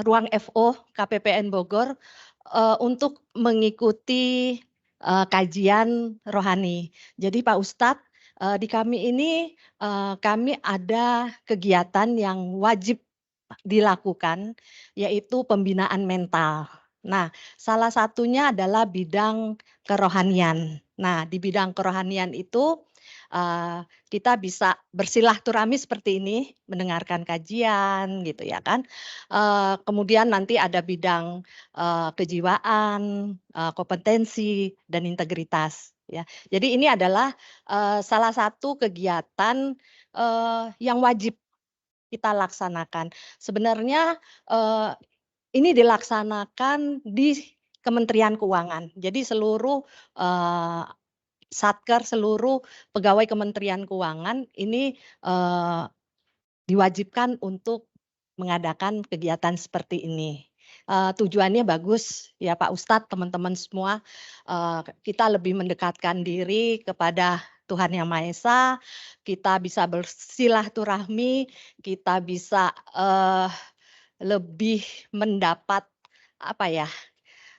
ruang FO KPPN Bogor untuk mengikuti kajian rohani. Jadi Pak Ustadz, di kami ini kami ada kegiatan yang wajib dilakukan, yaitu pembinaan mental. Nah, salah satunya adalah bidang kerohanian. Nah, di bidang kerohanian itu kita bisa bersilaturahmi seperti ini, mendengarkan kajian gitu ya kan. Kemudian nanti ada bidang kejiwaan, kompetensi dan integritas ya. Jadi ini adalah salah satu kegiatan yang wajib kita laksanakan. Sebenarnya ini dilaksanakan di Kementerian Keuangan. Jadi seluruh Satker, seluruh pegawai Kementerian Keuangan ini diwajibkan untuk mengadakan kegiatan seperti ini. Tujuannya bagus ya Pak Ustadz, teman-teman semua, kita lebih mendekatkan diri kepada Tuhan Yang Maha Esa, kita bisa bersilaturahmi, kita bisa lebih mendapat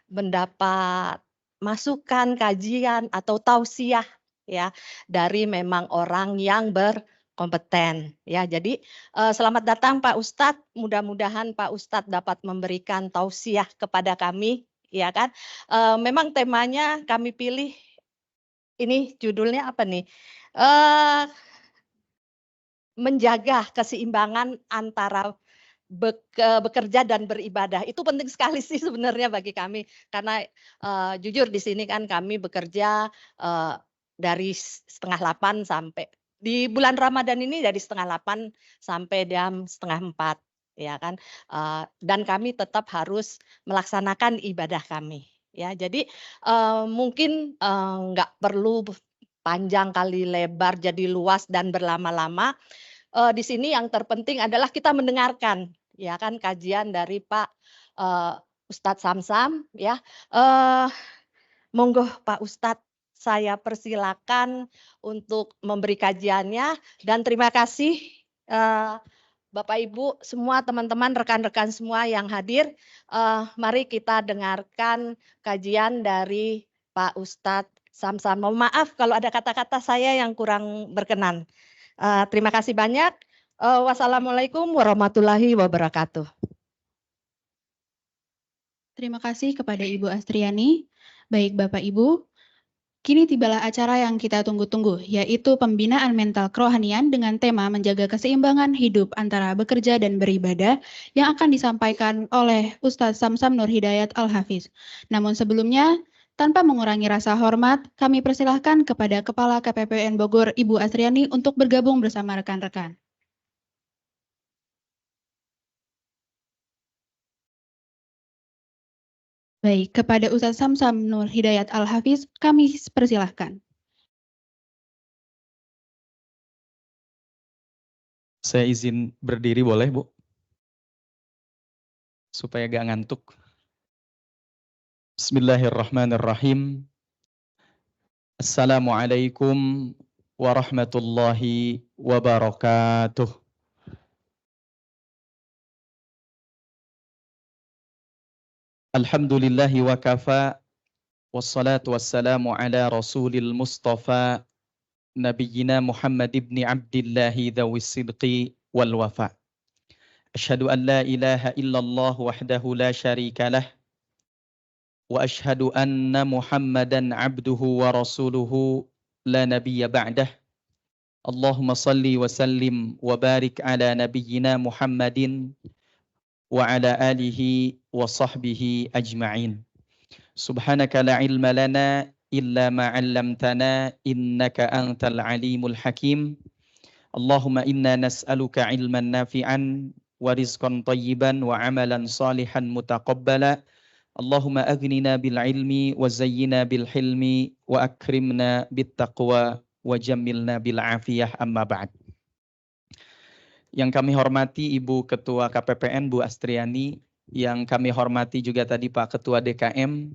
mendapat masukan, kajian atau tausiah ya dari memang orang yang berkompeten ya. Jadi selamat datang Pak Ustadz, mudah-mudahan Pak Ustadz dapat memberikan tausiah kepada kami ya kan. Memang temanya kami pilih ini judulnya apa nih? Menjaga keseimbangan antara bekerja dan beribadah. Itu penting sekali sih sebenarnya bagi kami. Karena jujur di sini kan kami bekerja dari 7:30 sampai di bulan Ramadan ini dari 7:30 sampai jam 3:30 ya kan. Dan kami tetap harus melaksanakan ibadah kami. Ya, jadi mungkin nggak perlu panjang kali lebar jadi luas dan berlama-lama. Di sini yang terpenting adalah kita mendengarkan ya kan kajian dari Pak Ustadz Samsam ya. Monggo Pak Ustadz, saya persilakan untuk memberi kajiannya dan terima kasih Bapak Ibu semua, teman-teman, rekan-rekan semua yang hadir. Mari kita dengarkan kajian dari Pak Ustadz Samsam. Mohon maaf kalau ada kata-kata saya yang kurang berkenan. Terima kasih banyak. Wassalamualaikum warahmatullahi wabarakatuh. Terima kasih kepada Ibu Astriani. Baik Bapak Ibu, kini tibalah acara yang kita tunggu-tunggu, yaitu pembinaan mental kerohanian dengan tema menjaga keseimbangan hidup antara bekerja dan beribadah yang akan disampaikan oleh Ustadz Samsam Nur Hidayat Al-Hafiz. Namun sebelumnya, tanpa mengurangi rasa hormat, kami persilahkan kepada Kepala KPPN Bogor, Ibu Astriani, untuk bergabung bersama rekan-rekan. Baik, kepada Ustadz Samsam Nur Hidayat Al-Hafiz, kami persilahkan. Saya izin berdiri boleh, Bu? Supaya gak ngantuk. Bismillahirrahmanirrahim. Assalamualaikum warahmatullahi wabarakatuh. Alhamdulillahi wa kafa. Wassalatu wassalamu ala rasulil mustafa. Nabiyyina Muhammad ibn Abdillahi dhawis sidqi wal wafa. Asyhadu an la ilaha illallah wahdahu la syarika lah. Wa asyhadu anna Muhammadan abduhu wa rasuluhu la nabiyya ba'dah. Allahumma salli wa sallim wa barik ala nabiyyina Muhammadin wa ala alihi wa sahbihi ajma'in. Subhanaka la ilma lana illa ma 'allamtana innaka antal alimul hakim. Allahumma inna nas'aluka ilman nafi'an wa rizqan tayyiban wa amalan salihan mutaqabbala. Allahumma aghnina bil ilmi wa zayyina bil hilmi wa akrimna bit taqwa wa jammilna bil afiyah, amma ba'd. Yang kami hormati Ibu Ketua KPPN Bu Astriani, yang kami hormati juga tadi Pak Ketua DKM,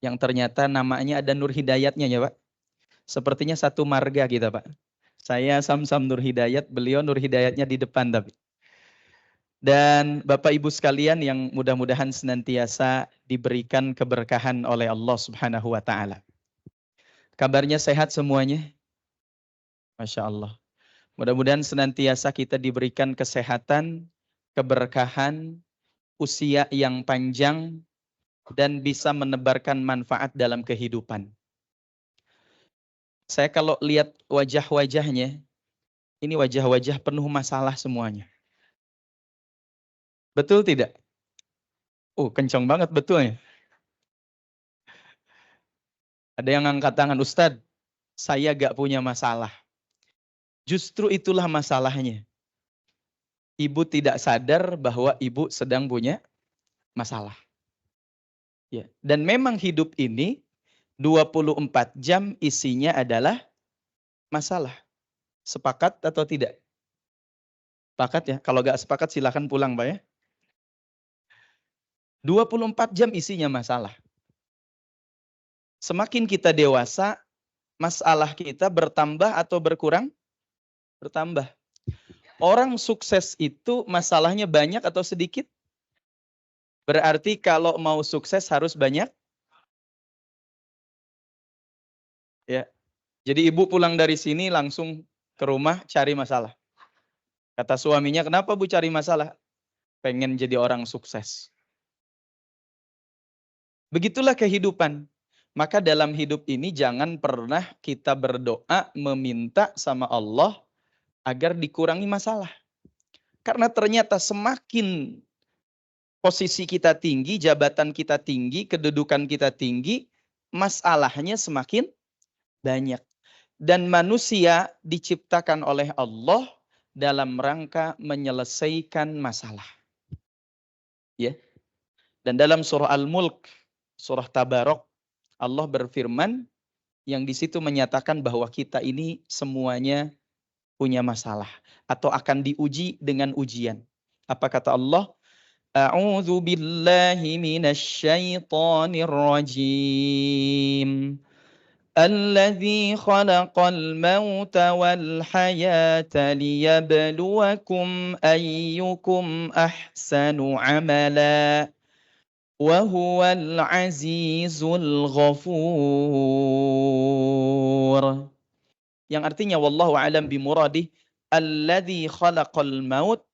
yang ternyata namanya ada Nur Hidayatnya ya Pak. Sepertinya satu marga kita Pak. Saya Samsam Nur Hidayat, beliau Nur Hidayatnya di depan tapi. Dan Bapak Ibu sekalian yang mudah-mudahan senantiasa diberikan keberkahan oleh Allah Subhanahu wa Ta'ala. Kabarnya sehat semuanya? Masya Allah. Mudah-mudahan senantiasa kita diberikan kesehatan, keberkahan, usia yang panjang, dan bisa menebarkan manfaat dalam kehidupan. Saya kalau lihat wajah-wajahnya, ini wajah-wajah penuh masalah semuanya. Betul tidak? Kencang banget betulnya. Ada yang angkat tangan, Ustadz, saya gak punya masalah. Justru itulah masalahnya. Ibu tidak sadar bahwa ibu sedang punya masalah. Ya. Dan memang hidup ini 24 jam isinya adalah masalah. Sepakat atau tidak? Sepakat ya. Kalau gak sepakat silakan pulang Pak ya. 24 jam isinya masalah. Semakin kita dewasa, masalah kita bertambah atau berkurang? Bertambah. Orang sukses itu masalahnya banyak atau sedikit? Berarti kalau mau sukses harus banyak? Ya. Jadi ibu pulang dari sini langsung ke rumah cari masalah. Kata suaminya, kenapa Bu cari masalah? Pengen jadi orang sukses. Begitulah kehidupan. Maka dalam hidup ini jangan pernah kita berdoa meminta sama Allah agar dikurangi masalah. Karena ternyata semakin posisi kita tinggi, jabatan kita tinggi, kedudukan kita tinggi, masalahnya semakin banyak. Dan manusia diciptakan oleh Allah dalam rangka menyelesaikan masalah. Ya. Dan dalam surah Al-Mulk, surah Tabarok, Allah berfirman yang di situ menyatakan bahwa kita ini semuanya punya masalah atau akan diuji dengan ujian. Apa kata Allah? A'udzu billahi minasyaitonir rajim. Alladzi khalaqal mauta wal hayata liyabluwakum ayyukum ahsanu amala. Wahuwal azizul ghafur. Yang artinya wallahu alam bimuradih, alladzi khalaqal maut,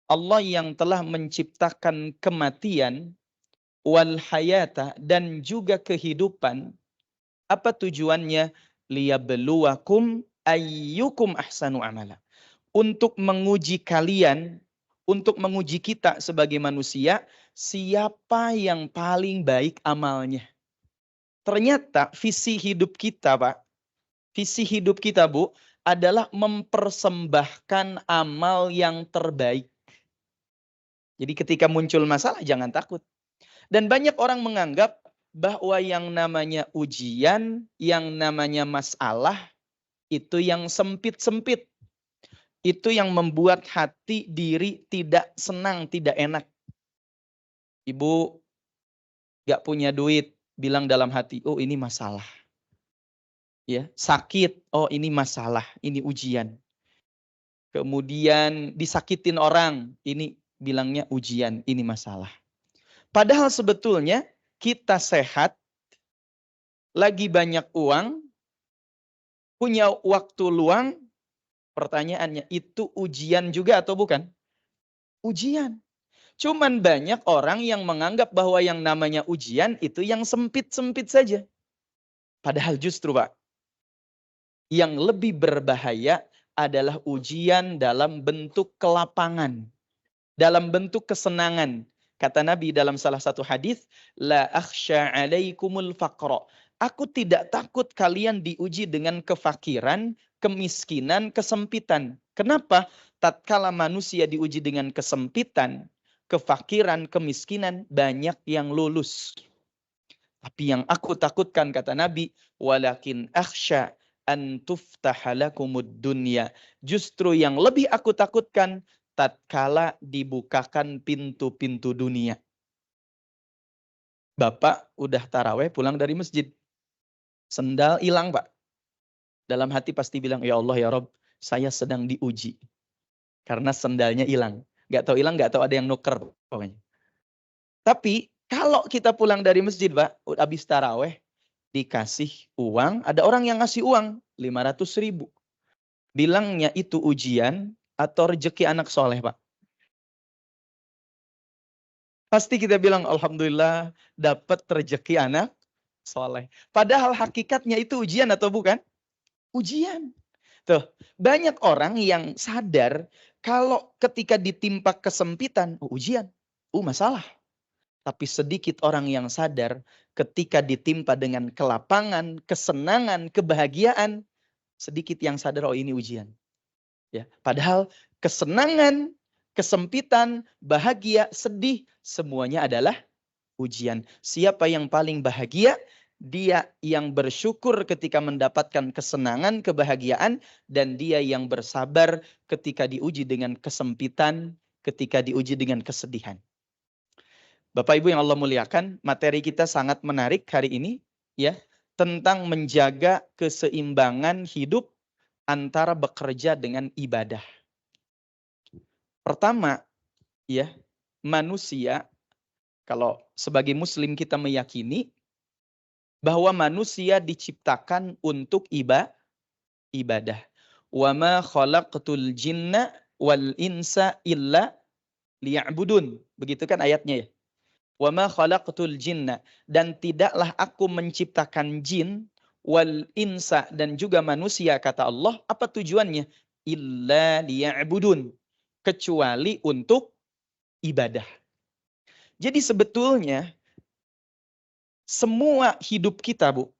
Allah yang telah menciptakan kematian, wal hayata, dan juga kehidupan. Apa tujuannya? Liyabluwakum ayyukum ahsanu amala. Untuk menguji kalian, untuk menguji kita sebagai manusia, siapa yang paling baik amalnya. Ternyata visi hidup kita Pak, visi hidup kita Bu, adalah mempersembahkan amal yang terbaik. Jadi ketika muncul masalah jangan takut. Dan banyak orang menganggap bahwa yang namanya ujian, yang namanya masalah, itu yang sempit-sempit. Itu yang membuat hati diri tidak senang, tidak enak. Ibu gak punya duit, bilang dalam hati, oh ini masalah. Ya, sakit, oh ini masalah, ini ujian. Kemudian disakitin orang, ini bilangnya ujian, ini masalah. Padahal sebetulnya kita sehat, lagi banyak uang, punya waktu luang, pertanyaannya itu ujian juga atau bukan? Ujian. Cuman banyak orang yang menganggap bahwa yang namanya ujian itu yang sempit-sempit saja. Padahal justru Pak, yang lebih berbahaya adalah ujian dalam bentuk kelapangan. Dalam bentuk kesenangan. Kata Nabi dalam salah satu hadis, la akhsha alaikumul faqra. Aku tidak takut kalian diuji dengan kefakiran, kemiskinan, kesempitan. Kenapa? Tatkala manusia diuji dengan kesempitan, kefakiran, kemiskinan, banyak yang lulus. Tapi yang aku takutkan, kata Nabi, walakin akhsha an tuftaha lakumud dunya. Justru yang lebih aku takutkan, tatkala dibukakan pintu-pintu dunia. Bapak udah taraweh pulang dari masjid. Sendal hilang Pak. Dalam hati pasti bilang, ya Allah ya Rob, saya sedang diuji. Karena sendalnya hilang. Gak tahu hilang, gak tahu ada yang nuker pokoknya. Tapi kalau kita pulang dari masjid Pak, habis taraweh, dikasih uang, ada orang yang ngasih uang 500.000. Bilangnya itu ujian atau rezeki anak soleh Pak? Pasti kita bilang alhamdulillah dapat rezeki anak soleh. Padahal hakikatnya itu ujian atau bukan? Ujian. Tuh, banyak orang yang sadar kalau ketika ditimpa kesempitan, ujian, masalah. Tapi sedikit orang yang sadar ketika ditimpa dengan kelapangan, kesenangan, kebahagiaan, sedikit yang sadar ini ujian. Ya, padahal kesenangan, kesempitan, bahagia, sedih, semuanya adalah ujian. Siapa yang paling bahagia? Dia yang bersyukur ketika mendapatkan kesenangan, kebahagiaan, dan dia yang bersabar ketika diuji dengan kesempitan, ketika diuji dengan kesedihan. Bapak Ibu yang Allah muliakan, materi kita sangat menarik hari ini, ya, tentang menjaga keseimbangan hidup antara bekerja dengan ibadah. Pertama, ya, manusia, kalau sebagai muslim kita meyakini bahwa manusia diciptakan untuk ibadah. Wa ma khalaqtul jinna wal insa illa liya'budun. Begitu kan ayatnya ya. Wa ma khalaqtul jinna, dan tidaklah aku menciptakan jin wal insa, dan juga manusia, kata Allah. Apa tujuannya? Illa liya'budun, kecuali untuk ibadah. Jadi sebetulnya semua hidup kita, Bu,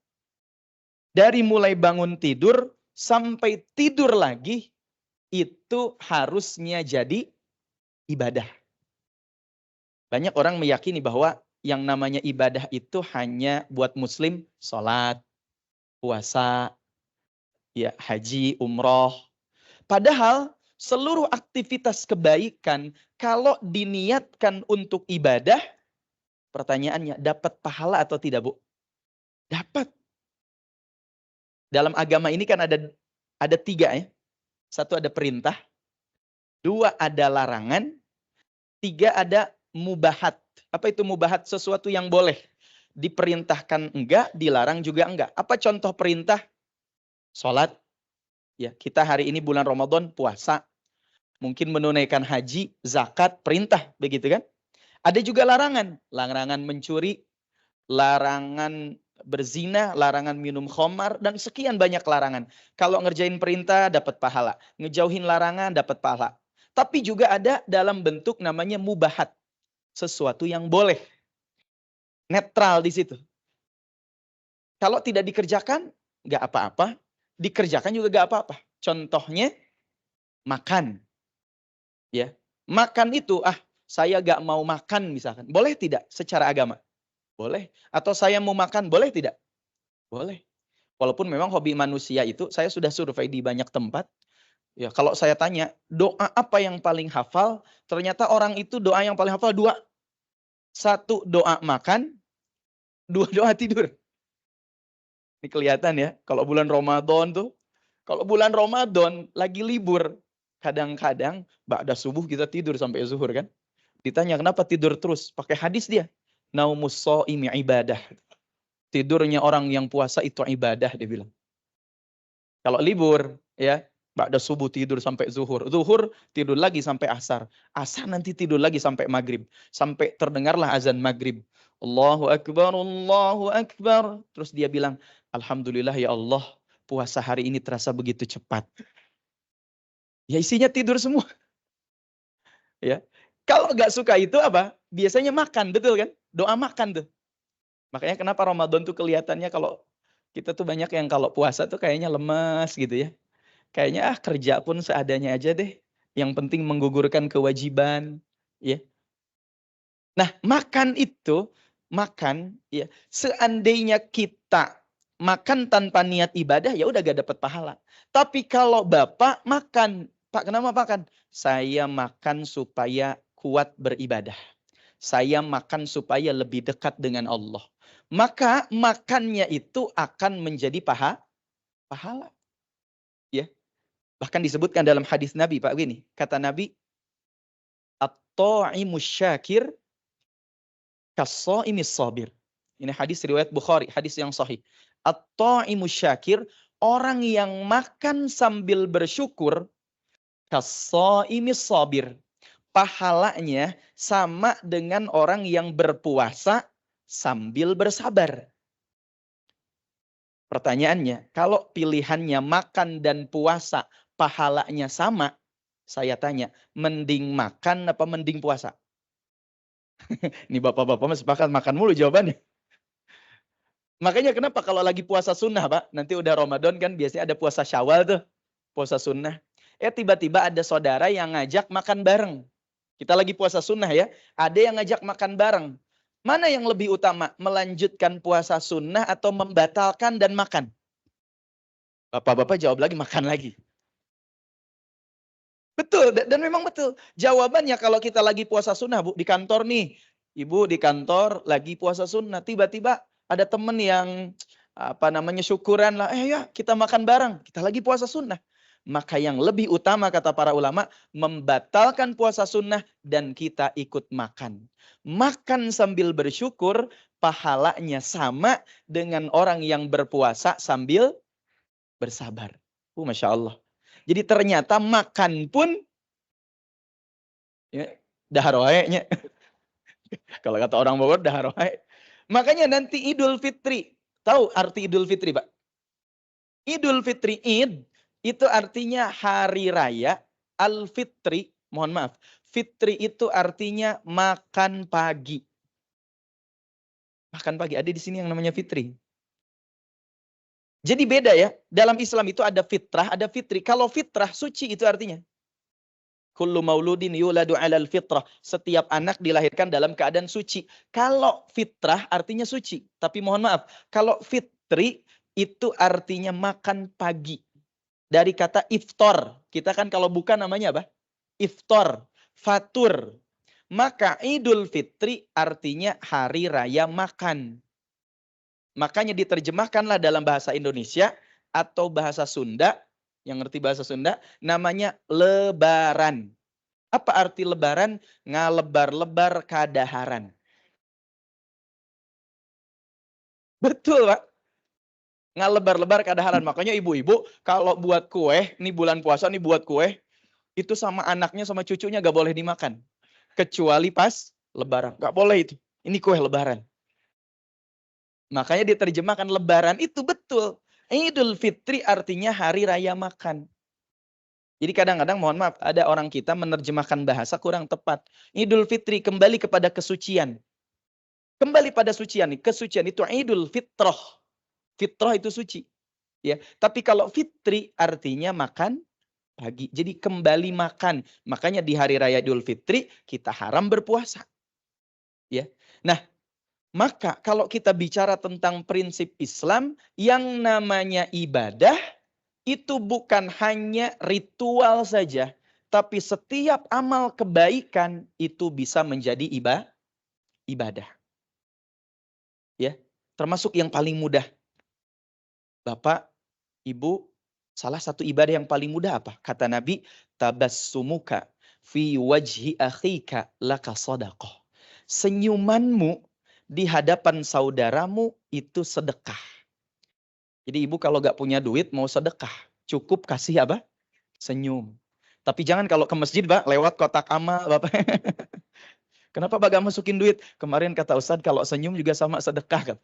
dari mulai bangun tidur sampai tidur lagi, itu harusnya jadi ibadah. Banyak orang meyakini bahwa yang namanya ibadah itu hanya buat muslim, sholat, puasa, ya, haji, umroh. Padahal seluruh aktivitas kebaikan kalau diniatkan untuk ibadah, pertanyaannya, dapat pahala atau tidak, Bu? Dapat. Dalam agama ini kan ada 3 ya. 1 ada perintah, 2 ada larangan, 3 ada mubahat. Apa itu mubahat? Sesuatu yang boleh. Diperintahkan enggak, dilarang juga enggak. Apa contoh perintah? Sholat. Ya, kita hari ini bulan Ramadan puasa. Mungkin menunaikan haji, zakat, perintah, begitu kan? Ada juga larangan. Larangan mencuri, larangan berzina, larangan minum khamar, dan sekian banyak larangan. Kalau ngerjain perintah dapat pahala, ngejauhin larangan dapat pahala. Tapi juga ada dalam bentuk namanya mubahat. Sesuatu yang boleh. Netral di situ. Kalau tidak dikerjakan, nggak apa-apa. Dikerjakan juga nggak apa-apa. Contohnya, makan. Ya, makan itu, saya nggak mau makan misalkan. Boleh tidak secara agama? Boleh. Atau saya mau makan, boleh tidak? Boleh. Walaupun memang hobi manusia itu, saya sudah survei di banyak tempat. Ya, kalau saya tanya, doa apa yang paling hafal? Ternyata orang itu doa yang paling hafal 2. 1 doa makan, 2 doa tidur. Ini kelihatan ya, kalau bulan Ramadan tuh, kalau bulan Ramadan lagi libur, kadang-kadang ba'da subuh kita tidur sampai zuhur kan. Ditanya kenapa tidur terus? Pakai hadis dia. Naumus shaimi ibadah. Tidurnya orang yang puasa itu ibadah, dia bilang. Kalau libur, ya, ba'da subuh tidur sampai zuhur. Zuhur tidur lagi sampai asar. Asar nanti tidur lagi sampai maghrib. Sampai terdengarlah azan maghrib. Allahu Akbar, Allahu Akbar. Terus dia bilang, alhamdulillah ya Allah, puasa hari ini terasa begitu cepat. Ya isinya tidur semua. Ya. Kalau nggak suka itu apa? Biasanya makan, betul kan? Doa makan tuh. Makanya kenapa Ramadan tuh kelihatannya kalau kita tuh banyak yang kalau puasa tuh kayaknya lemas gitu ya. Kayaknya kerja pun seadanya aja deh. Yang penting menggugurkan kewajiban, ya. Nah, makan itu, ya, seandainya kita makan tanpa niat ibadah, ya udah gak dapat pahala. Tapi kalau Bapak makan, Pak, kenapa makan? Saya makan supaya kuat beribadah. Saya makan supaya lebih dekat dengan Allah. Maka makannya itu akan menjadi pahala. Ya. Bahkan disebutkan dalam hadis Nabi, Pak, begini. Kata Nabi, at-ta'imus syakir kas-sha'imis sabir. Ini hadis riwayat Bukhari, hadis yang sahih. At-ta'imus syakir, orang yang makan sambil bersyukur, kas-sha'imis sabir. pahalanya sama dengan orang yang berpuasa sambil bersabar. Pertanyaannya, kalau pilihannya makan dan puasa, pahalanya sama, saya tanya, mending makan apa mending puasa? Ini bapak-bapak masih sepakat makan mulu jawabannya. Makanya kenapa kalau lagi puasa sunnah, Pak, nanti udah Ramadan kan biasanya ada puasa Syawal tuh, puasa sunnah. Tiba-tiba ada saudara yang ngajak makan bareng. Kita lagi puasa sunnah ya, ada yang ngajak makan bareng. Mana yang lebih utama, melanjutkan puasa sunnah atau membatalkan dan makan? Bapak-bapak jawab lagi, makan lagi. Betul, dan memang betul. Jawabannya kalau kita lagi puasa sunnah, Bu, di kantor nih. Ibu di kantor lagi puasa sunnah, tiba-tiba ada temen yang syukuran lah, ya kita makan bareng, kita lagi puasa sunnah. Maka yang lebih utama kata para ulama, membatalkan puasa sunnah dan kita ikut makan. Makan sambil bersyukur, pahalanya sama dengan orang yang berpuasa sambil bersabar. Masya Allah. Jadi ternyata makan pun ya, daharoe-nya. Kalau kata orang Bogor, daharoe. Makanya nanti Idul Fitri. Tahu arti Idul Fitri, Pak? Idul Fitri, Id, itu artinya hari raya. Al-Fitri, mohon maaf. Fitri itu artinya makan pagi. Makan pagi. Ada di sini yang namanya Fitri. Jadi beda ya. Dalam Islam itu ada fitrah, ada fitri. Kalau fitrah, suci itu artinya. Kullu mauludin yuladu alal fitrah. Setiap anak dilahirkan dalam keadaan suci. Kalau fitrah artinya suci. Tapi mohon maaf. Kalau fitri itu artinya makan pagi. Dari kata iftar. Kita kan kalau buka namanya apa? Iftar. Fatur. Maka Idul Fitri artinya hari raya makan. Makanya diterjemahkanlah dalam bahasa Indonesia atau bahasa Sunda. Yang ngerti bahasa Sunda, namanya lebaran. Apa arti lebaran? Ngalebar-lebar kadaharan. Betul, Pak. Ngalebar-lebar kadaharan. Makanya ibu-ibu kalau buat kue, nih bulan puasa nih buat kue, itu sama anaknya sama cucunya gak boleh dimakan. Kecuali pas lebaran. Gak boleh itu. Ini kue lebaran. Makanya diterjemahkan lebaran itu betul. Idul Fitri artinya hari raya makan. Jadi kadang-kadang mohon maaf, ada orang kita menerjemahkan bahasa kurang tepat. Idul Fitri kembali kepada kesucian. Kembali pada sucian. Kesucian itu Idul Fitrah. Fitrah itu suci. Ya, tapi kalau Fitri artinya makan pagi. Jadi kembali makan. Makanya di hari raya Idul Fitri kita haram berpuasa. Ya. Nah, maka kalau kita bicara tentang prinsip Islam, yang namanya ibadah itu bukan hanya ritual saja, tapi setiap amal kebaikan itu bisa menjadi ibadah. Ya, termasuk yang paling mudah. Bapak, Ibu, salah satu ibadah yang paling mudah apa? Kata Nabi, tabassumuka fi wajhi akhika laka shadaqah. Senyumanmu di hadapan saudaramu itu sedekah. Jadi ibu kalau gak punya duit mau sedekah, cukup kasih apa? Senyum. Tapi jangan kalau ke masjid, Pak, lewat kotak amal, Bapak. Kenapa Pak gak masukin duit? Kemarin kata Ustadz kalau senyum juga sama sedekah.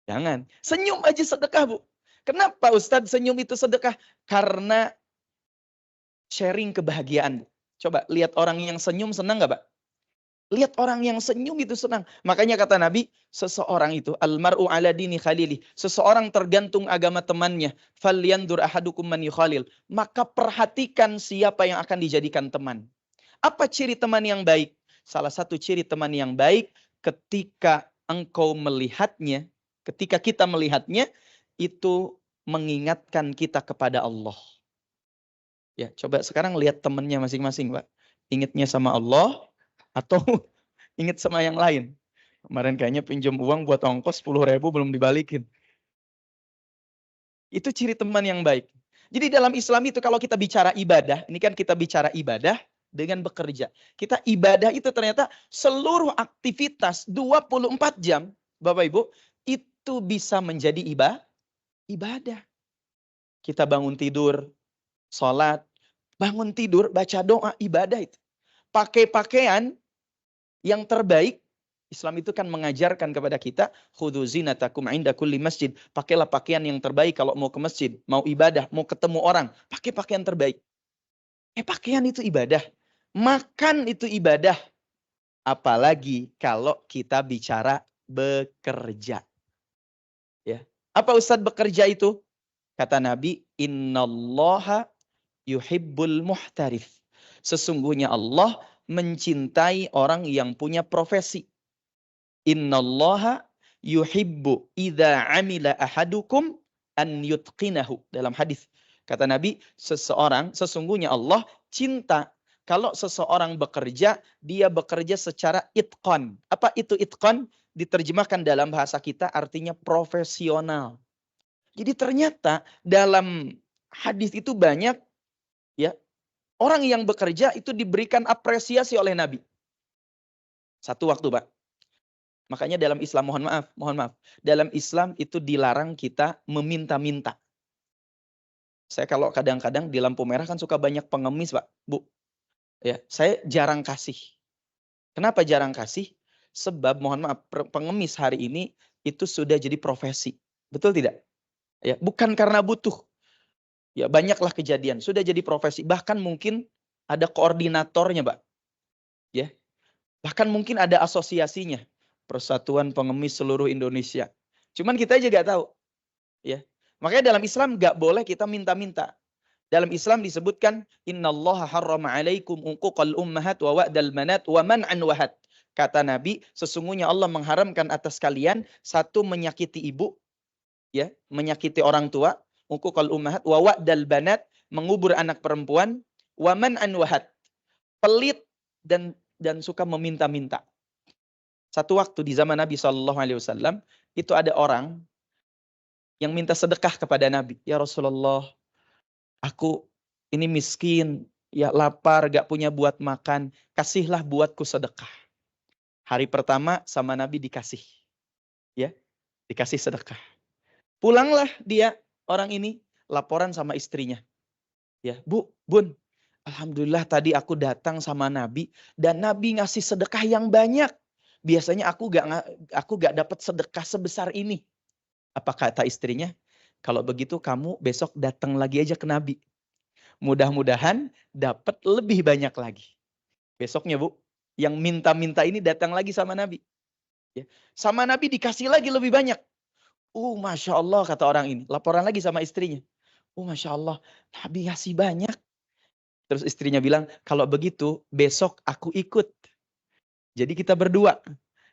Jangan. Senyum aja sedekah, Bu. Kenapa Ustadz senyum itu sedekah? Karena sharing kebahagiaan. Coba lihat orang yang senyum senang gak, Pak? Lihat orang yang senyum itu senang. Makanya kata Nabi, seseorang itu almar'u ala dini khalili. Seseorang tergantung agama temannya. Falyandur ahadukum man yukhalil. Maka perhatikan siapa yang akan dijadikan teman. Apa ciri teman yang baik? Salah satu ciri teman yang baik ketika engkau melihatnya, ketika kita melihatnya, itu mengingatkan kita kepada Allah. Ya, coba sekarang lihat temannya masing-masing, Pak. Ingatnya sama Allah atau ingat sama yang lain. Kemarin kayaknya pinjam uang buat ongkos 10.000 belum dibalikin. Itu ciri teman yang baik. Jadi dalam Islam itu kalau kita bicara ibadah, ini kan kita bicara ibadah dengan bekerja. Kita ibadah itu ternyata seluruh aktivitas 24 jam, Bapak Ibu, itu bisa menjadi ibadah. Kita bangun tidur, sholat, Bangun tidur, baca doa, ibadah itu. Pakai pakaian yang terbaik. Islam itu kan mengajarkan kepada kita, khudzu zinatakum 'inda kulli masjid. Pakailah pakaian yang terbaik kalau mau ke masjid, mau ibadah, mau ketemu orang, pakai pakaian terbaik. Pakaian itu ibadah. Makan itu ibadah. Apalagi kalau kita bicara bekerja. Ya. Apa Ustadz bekerja itu? Kata Nabi, innallaha yuhibbul muhtarif. Sesungguhnya Allah mencintai orang yang punya profesi. Innallaha yuhibbu idza amila ahadukum an yutqinahu. Dalam hadis kata Nabi, sesungguhnya Allah cinta kalau seseorang bekerja, dia bekerja secara itqan. Apa itu itqan? Diterjemahkan dalam bahasa kita artinya profesional. Jadi ternyata dalam hadis itu banyak ya orang yang bekerja itu diberikan apresiasi oleh Nabi. Satu waktu, Pak. Makanya dalam Islam, mohon maaf. Dalam Islam itu dilarang kita meminta-minta. Saya kalau kadang-kadang di lampu merah kan suka banyak pengemis, Pak, Bu. Ya, saya jarang kasih. Kenapa jarang kasih? Sebab mohon maaf, pengemis hari ini itu sudah jadi profesi. Betul tidak? Ya, bukan karena butuh. Ya, banyaklah kejadian, sudah jadi profesi. Bahkan mungkin ada koordinatornya, Pak. Ya. Bahkan mungkin ada asosiasinya. Persatuan Pengemis Seluruh Indonesia. Cuman kita aja gak tahu. Ya. Makanya dalam Islam gak boleh kita minta-minta. Dalam Islam disebutkan innallaha harrama 'alaikum uquqal ummahat wa wa'dal manat wa man'an wahat. Kata Nabi, sesungguhnya Allah mengharamkan atas kalian satu menyakiti ibu, ya, menyakiti orang tua, uquqal ummahat wa wa'dal banat, mengubur anak perempuan, wa man'an wahat. Pelit dan suka meminta-minta. Satu waktu di zaman Nabi SAW, itu ada orang yang minta sedekah kepada Nabi. Ya Rasulullah, aku ini miskin, ya lapar, gak punya buat makan. Kasihlah buatku sedekah. Hari pertama sama Nabi dikasih. Ya, dikasih sedekah. Pulanglah dia, orang ini, laporan sama istrinya. Ya, Bun, alhamdulillah tadi aku datang sama Nabi, dan Nabi ngasih sedekah yang banyak. Biasanya aku gak dapat sedekah sebesar ini. Apa kata istrinya? Kalau begitu kamu besok datang lagi aja ke Nabi. Mudah-mudahan dapat lebih banyak lagi. Besoknya, Bu, yang minta-minta ini datang lagi sama Nabi. Ya. Sama Nabi dikasih lagi lebih banyak. Masya Allah, kata orang ini. Laporan lagi sama istrinya. Masya Allah, Nabi ngasih banyak. Terus istrinya bilang, kalau begitu besok aku ikut. Jadi kita berdua.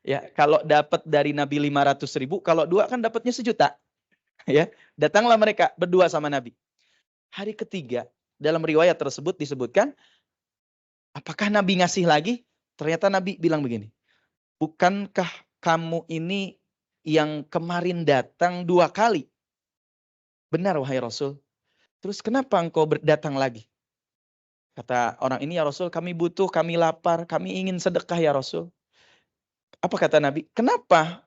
Ya, kalau dapat dari Nabi 500.000, kalau dua kan dapatnya 1 juta. Ya, datanglah mereka berdua sama Nabi. Hari ketiga, dalam riwayat tersebut disebutkan, apakah Nabi ngasih lagi? Ternyata Nabi bilang begini, bukankah kamu ini yang kemarin datang 2 kali? Benar, wahai Rasul. Terus kenapa engkau datang lagi? Kata orang ini, ya Rasul, kami butuh, kami lapar, kami ingin sedekah ya Rasul. Apa kata Nabi? Kenapa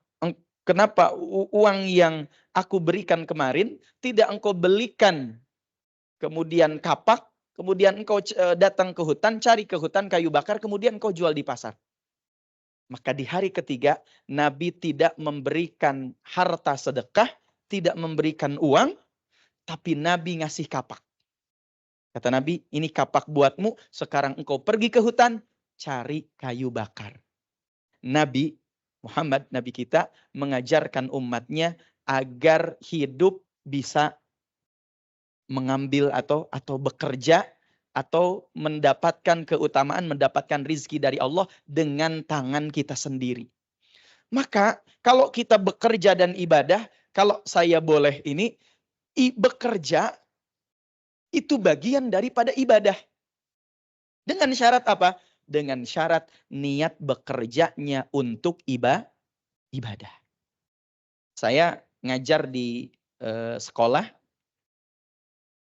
uang yang aku berikan kemarin tidak engkau belikan kemudian kapak, kemudian engkau datang ke hutan, cari ke hutan kayu bakar, kemudian engkau jual di pasar? Maka di hari ketiga, Nabi tidak memberikan harta sedekah, tidak memberikan uang, tapi Nabi ngasih kapak. Kata Nabi, ini kapak buatmu, sekarang engkau pergi ke hutan, cari kayu bakar. Nabi Muhammad, Nabi kita, mengajarkan umatnya agar hidup bisa mengambil atau bekerja, atau mendapatkan keutamaan, mendapatkan rizki dari Allah dengan tangan kita sendiri. Maka kalau kita bekerja dan ibadah, kalau saya boleh ini, bekerja, itu bagian daripada ibadah. Dengan syarat apa? Dengan syarat niat bekerjanya untuk ibadah. Saya ngajar di sekolah,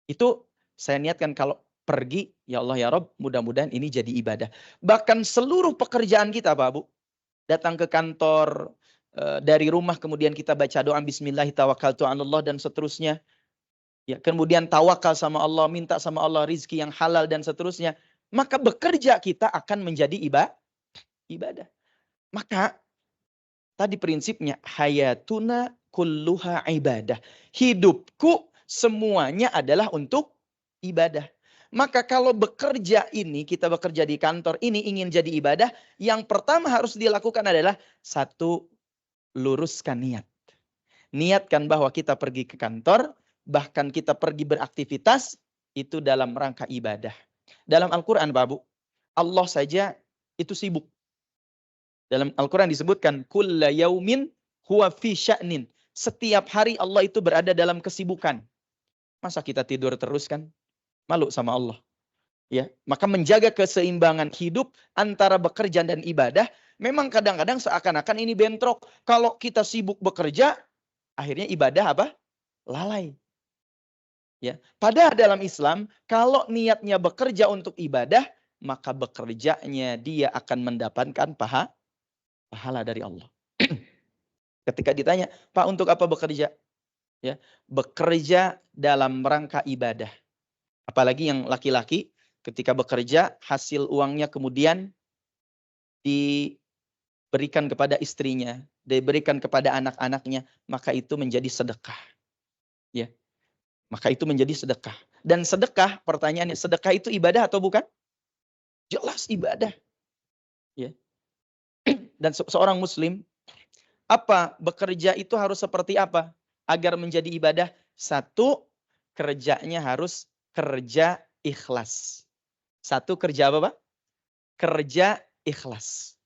itu saya niatkan kalau pergi, ya Allah ya Rob, mudah-mudahan ini jadi ibadah. Bahkan seluruh pekerjaan kita, Pak Bu, datang ke kantor, dari rumah kemudian kita baca doa Bismillahirrahmanirrahim, tawakkaltu 'alallah dan seterusnya. ya, kemudian tawakal sama Allah, minta sama Allah rizki yang halal dan seterusnya, maka bekerja kita akan menjadi ibadah. Maka tadi prinsipnya hayatuna kulluha ibadah. Hidupku semuanya adalah untuk ibadah. Maka kalau bekerja ini, kita bekerja di kantor ini ingin jadi ibadah, yang pertama harus dilakukan adalah satu, luruskan niat. Niatkan bahwa kita pergi ke kantor, bahkan kita pergi beraktivitas, itu dalam rangka ibadah. Dalam Al-Quran, Pak Bu, Allah saja itu sibuk. Dalam Al-Quran disebutkan, kulla yaumin huwa fi sya'nin. Setiap hari Allah itu berada dalam kesibukan. Masa kita tidur terus kan? Malu sama Allah. Ya, maka menjaga keseimbangan hidup antara bekerja dan ibadah, memang kadang-kadang seakan-akan ini bentrok. Kalau kita sibuk bekerja, akhirnya ibadah apa? Lalai. Ya, padahal dalam Islam, kalau niatnya bekerja untuk ibadah, maka bekerjanya dia akan mendapatkan pahala dari Allah. Ketika ditanya, Pak, untuk apa bekerja? Ya, bekerja dalam rangka ibadah. Apalagi yang laki-laki, ketika bekerja, hasil uangnya kemudian diberikan kepada istrinya, diberikan kepada anak-anaknya, maka itu menjadi sedekah. Ya, maka itu menjadi sedekah. Dan sedekah, pertanyaannya, sedekah itu ibadah atau bukan? Jelas ibadah. Ya. Dan seorang muslim, apa bekerja itu harus seperti apa agar menjadi ibadah? Satu, kerjanya harus kerja ikhlas. Satu, kerja apa, Pak? Kerja ikhlas.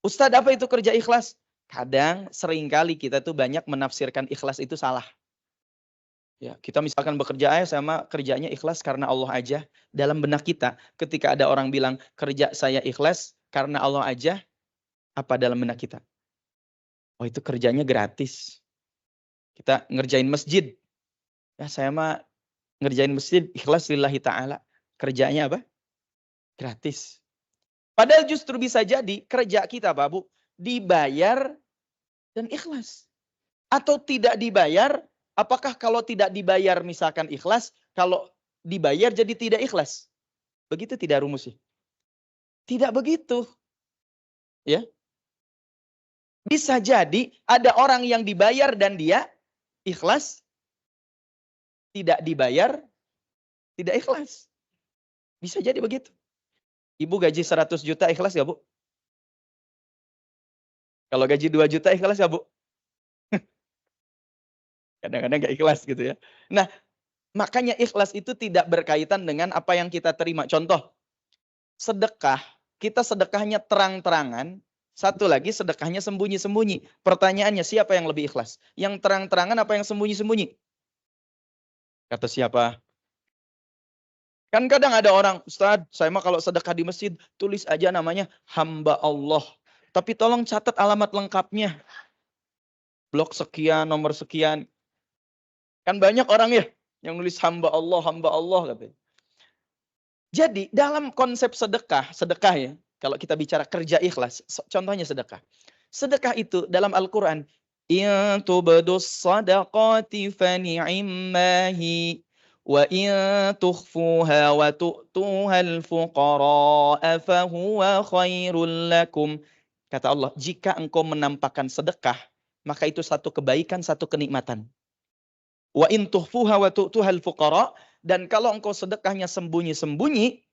Ustadz, apa itu kerja ikhlas? Kadang seringkali kita tuh banyak menafsirkan ikhlas itu salah. Ya, kita misalkan bekerja sama kerjanya ikhlas karena Allah aja. Dalam benak kita, ketika ada orang bilang kerja saya ikhlas karena Allah aja, apa dalam benak kita? Oh, itu kerjanya gratis. Kita ngerjain masjid. Ya, saya mah ngerjain masjid ikhlas lillahi ta'ala. Kerjanya apa? Gratis. Padahal justru bisa jadi kerja kita, Pak Bu, dibayar dan ikhlas. Atau tidak dibayar, apakah kalau tidak dibayar misalkan ikhlas, kalau dibayar jadi tidak ikhlas? Begitu tidak rumusnya? Tidak begitu. Ya. Bisa jadi ada orang yang dibayar dan dia ikhlas, tidak dibayar, tidak ikhlas. Bisa jadi begitu. Ibu gaji 100 juta ikhlas gak, Bu? Kalau gaji 2 juta ikhlas gak, Bu? Kadang-kadang gak ikhlas gitu ya. Nah, makanya ikhlas itu tidak berkaitan dengan apa yang kita terima. Contoh, sedekah, kita sedekahnya terang-terangan, satu lagi sedekahnya sembunyi-sembunyi. Pertanyaannya, siapa yang lebih ikhlas? Yang terang-terangan apa yang sembunyi-sembunyi? Kata siapa? Kan kadang ada orang, Ustadz, saya mah kalau sedekah di masjid, tulis aja namanya hamba Allah. Tapi tolong catat alamat lengkapnya. Blok sekian, nomor sekian. Kan banyak orang ya yang nulis hamba Allah katanya. Jadi dalam konsep sedekah ya, kalau kita bicara kerja ikhlas, contohnya sedekah. Sedekah itu dalam Al-Quran, in tubdus sadaqati fani'immahi wa in tukhfuha wa tu'tuhal fuqara'a fahuwa khairul lakum. Kata Allah, jika engkau menampakkan sedekah, maka itu satu kebaikan, satu kenikmatan. Wa in tukhfuha wa tu'tuhal fuqara', dan kalau engkau sedekahnya sembunyi-sembunyi,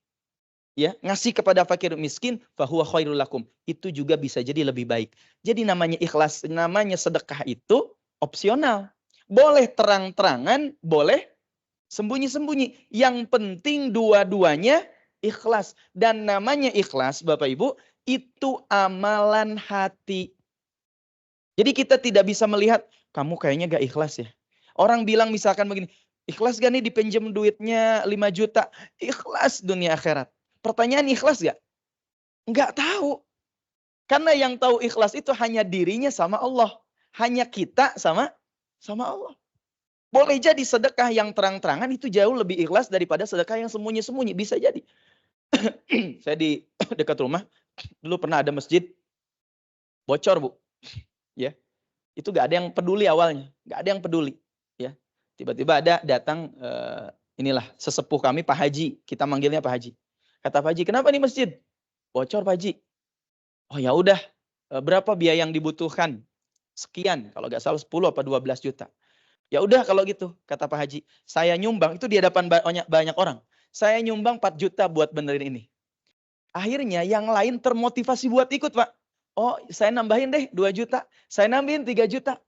ya, ngasih kepada fakir miskin, fahuwa khairul lakum, itu juga bisa jadi lebih baik. Jadi namanya ikhlas, namanya sedekah itu opsional. Boleh terang-terangan, boleh sembunyi-sembunyi. Yang penting dua-duanya ikhlas. Dan namanya ikhlas, Bapak Ibu, itu amalan hati. Jadi kita tidak bisa melihat, kamu kayaknya gak ikhlas ya. Orang bilang misalkan begini, ikhlas gak nih dipinjam duitnya 5 juta? Ikhlas dunia akhirat. Pertanyaan, ikhlas gak? Enggak tahu. Karena yang tahu ikhlas itu hanya dirinya sama Allah. Hanya kita sama Allah. Boleh jadi sedekah yang terang-terangan itu jauh lebih ikhlas daripada sedekah yang sembunyi-sembunyi. Bisa jadi. Saya di dekat rumah, dulu pernah ada masjid, bocor, Bu. Ya, itu gak ada yang peduli awalnya. Gak ada yang peduli. Ya, Tiba-tiba ada datang inilah sesepuh kami Pak Haji, kita manggilnya Pak Haji. Kata Pak Haji, kenapa nih masjid? Bocor Pak Haji. Oh ya udah, berapa biaya yang dibutuhkan? Sekian, kalau nggak salah 10 apa 12 juta. Ya udah kalau gitu, kata Pak Haji, saya nyumbang, itu di hadapan banyak orang. Saya nyumbang 4 juta buat benerin ini. Akhirnya yang lain termotivasi buat ikut Pak. Oh saya nambahin deh 2 juta, saya nambahin 3 juta.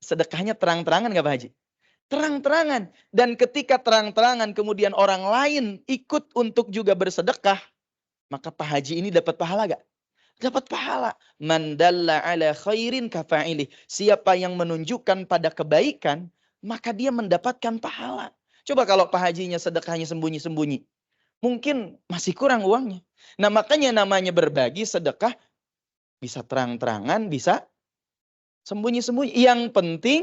Sedekahnya terang-terangan nggak Pak Haji? Terang-terangan. Dan ketika terang-terangan kemudian orang lain ikut untuk juga bersedekah, maka Pak Haji ini dapat pahala gak? Dapat pahala. Man dalla ala khairin kafa'ilih. Siapa yang menunjukkan pada kebaikan, maka dia mendapatkan pahala. Coba kalau Pak Hajinya sedekahnya sembunyi-sembunyi. Mungkin masih kurang uangnya. Nah makanya namanya berbagi sedekah. Bisa terang-terangan, bisa sembunyi-sembunyi. Yang penting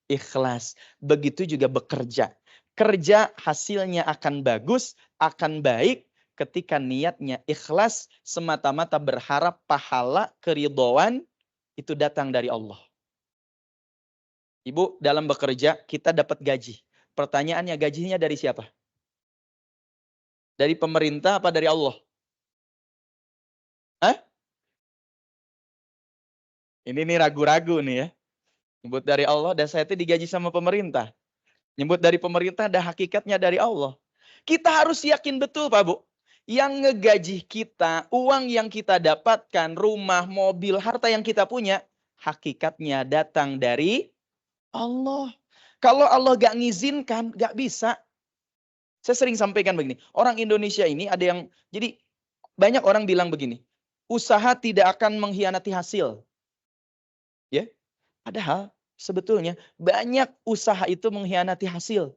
ikhlas. Begitu juga bekerja. Kerja hasilnya akan bagus, akan baik ketika niatnya ikhlas semata-mata berharap pahala keridhaan itu datang dari Allah. Ibu, dalam bekerja kita dapat gaji. Pertanyaannya gajinya dari siapa? Dari pemerintah apa dari Allah? Hah? Ini nih ragu-ragu nih ya. Nyebut dari Allah dan saya itu digaji sama pemerintah. Nyebut dari pemerintah ada hakikatnya dari Allah. Kita harus yakin betul Pak Bu. Yang ngegaji kita, uang yang kita dapatkan, rumah, mobil, harta yang kita punya, hakikatnya datang dari Allah. Kalau Allah gak ngizinkan, gak bisa. Saya sering sampaikan begini, orang Indonesia ini ada yang, jadi banyak orang bilang begini, usaha tidak akan mengkhianati hasil. Ya, padahal sebetulnya banyak usaha itu mengkhianati hasil.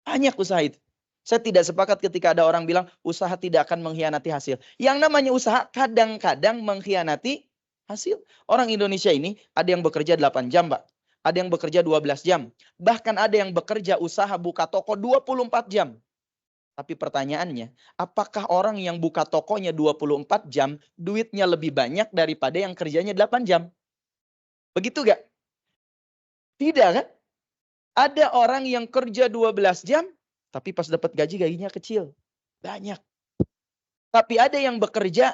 Banyak usaha itu. Saya tidak sepakat ketika ada orang bilang usaha tidak akan mengkhianati hasil. Yang namanya usaha kadang-kadang mengkhianati hasil. Orang Indonesia ini ada yang bekerja 8 jam, Pak. Ada yang bekerja 12 jam. Bahkan ada yang bekerja usaha buka toko 24 jam. Tapi pertanyaannya, apakah orang yang buka tokonya 24 jam, duitnya lebih banyak daripada yang kerjanya 8 jam? Begitu gak? Tidak kan? Ada orang yang kerja 12 jam, tapi pas dapat gaji gajinya kecil. Banyak. Tapi ada yang bekerja,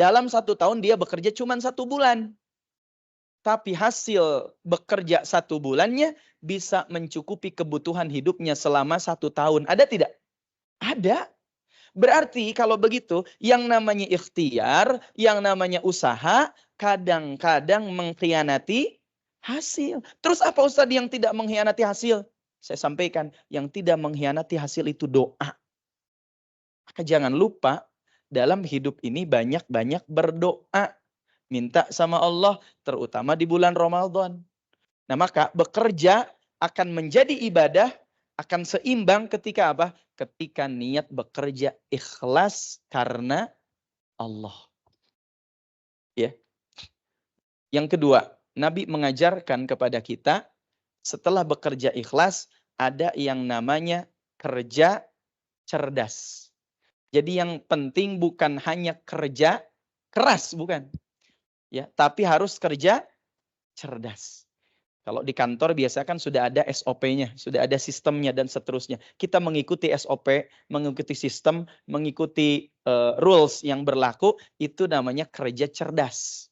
dalam 1 tahun dia bekerja cuma 1 bulan. Tapi hasil bekerja 1 bulannya bisa mencukupi kebutuhan hidupnya selama 1 tahun. Ada tidak? Ada. Berarti kalau begitu, yang namanya ikhtiar, yang namanya usaha, kadang-kadang mengkhianati hasil. Terus apa Ustadz yang tidak mengkhianati hasil? Saya sampaikan, yang tidak mengkhianati hasil itu doa. Maka jangan lupa, dalam hidup ini banyak-banyak berdoa. Minta sama Allah, terutama di bulan Ramadan. Nah maka bekerja akan menjadi ibadah, akan seimbang ketika apa? Ketika niat bekerja ikhlas karena Allah. Ya. Yang kedua, Nabi mengajarkan kepada kita setelah bekerja ikhlas ada yang namanya kerja cerdas. Jadi yang penting bukan hanya kerja keras, bukan. Ya, tapi harus kerja cerdas. Kalau di kantor biasa kan sudah ada SOP-nya, sudah ada sistemnya dan seterusnya. Kita mengikuti SOP, mengikuti sistem, mengikuti rules yang berlaku, itu namanya kerja cerdas.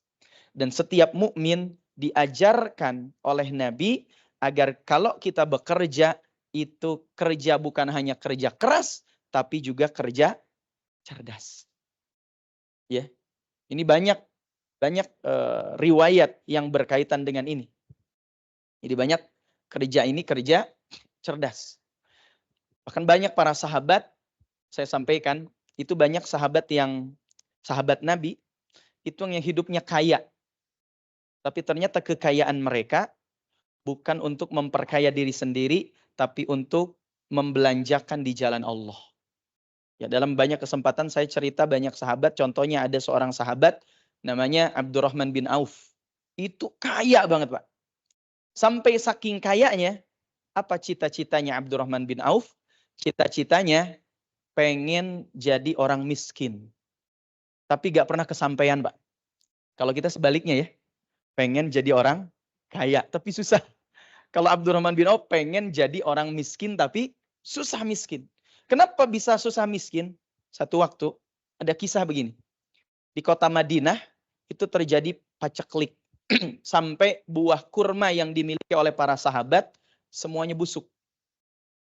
Dan setiap mukmin diajarkan oleh Nabi agar kalau kita bekerja itu kerja bukan hanya kerja keras, tapi juga kerja cerdas. Ya, ini banyak riwayat yang berkaitan dengan ini. Jadi banyak kerja ini kerja cerdas. Bahkan banyak para sahabat, saya sampaikan, itu banyak sahabat Nabi, itu yang hidupnya kaya. Tapi ternyata kekayaan mereka bukan untuk memperkaya diri sendiri, tapi untuk membelanjakan di jalan Allah. Ya, dalam banyak kesempatan saya cerita banyak sahabat, contohnya ada seorang sahabat namanya Abdurrahman bin Auf. Itu kaya banget, Pak. Sampai saking kayanya, apa cita-citanya Abdurrahman bin Auf? Cita-citanya pengen jadi orang miskin. Tapi gak pernah kesampaian, Pak. Kalau kita sebaliknya ya, pengen jadi orang kaya, tapi susah. Kalau Abdurrahman bin Auf pengen jadi orang miskin tapi susah miskin. Kenapa bisa susah miskin? Satu waktu ada kisah begini. Di kota Madinah itu terjadi paceklik. Sampai buah kurma yang dimiliki oleh para sahabat semuanya busuk.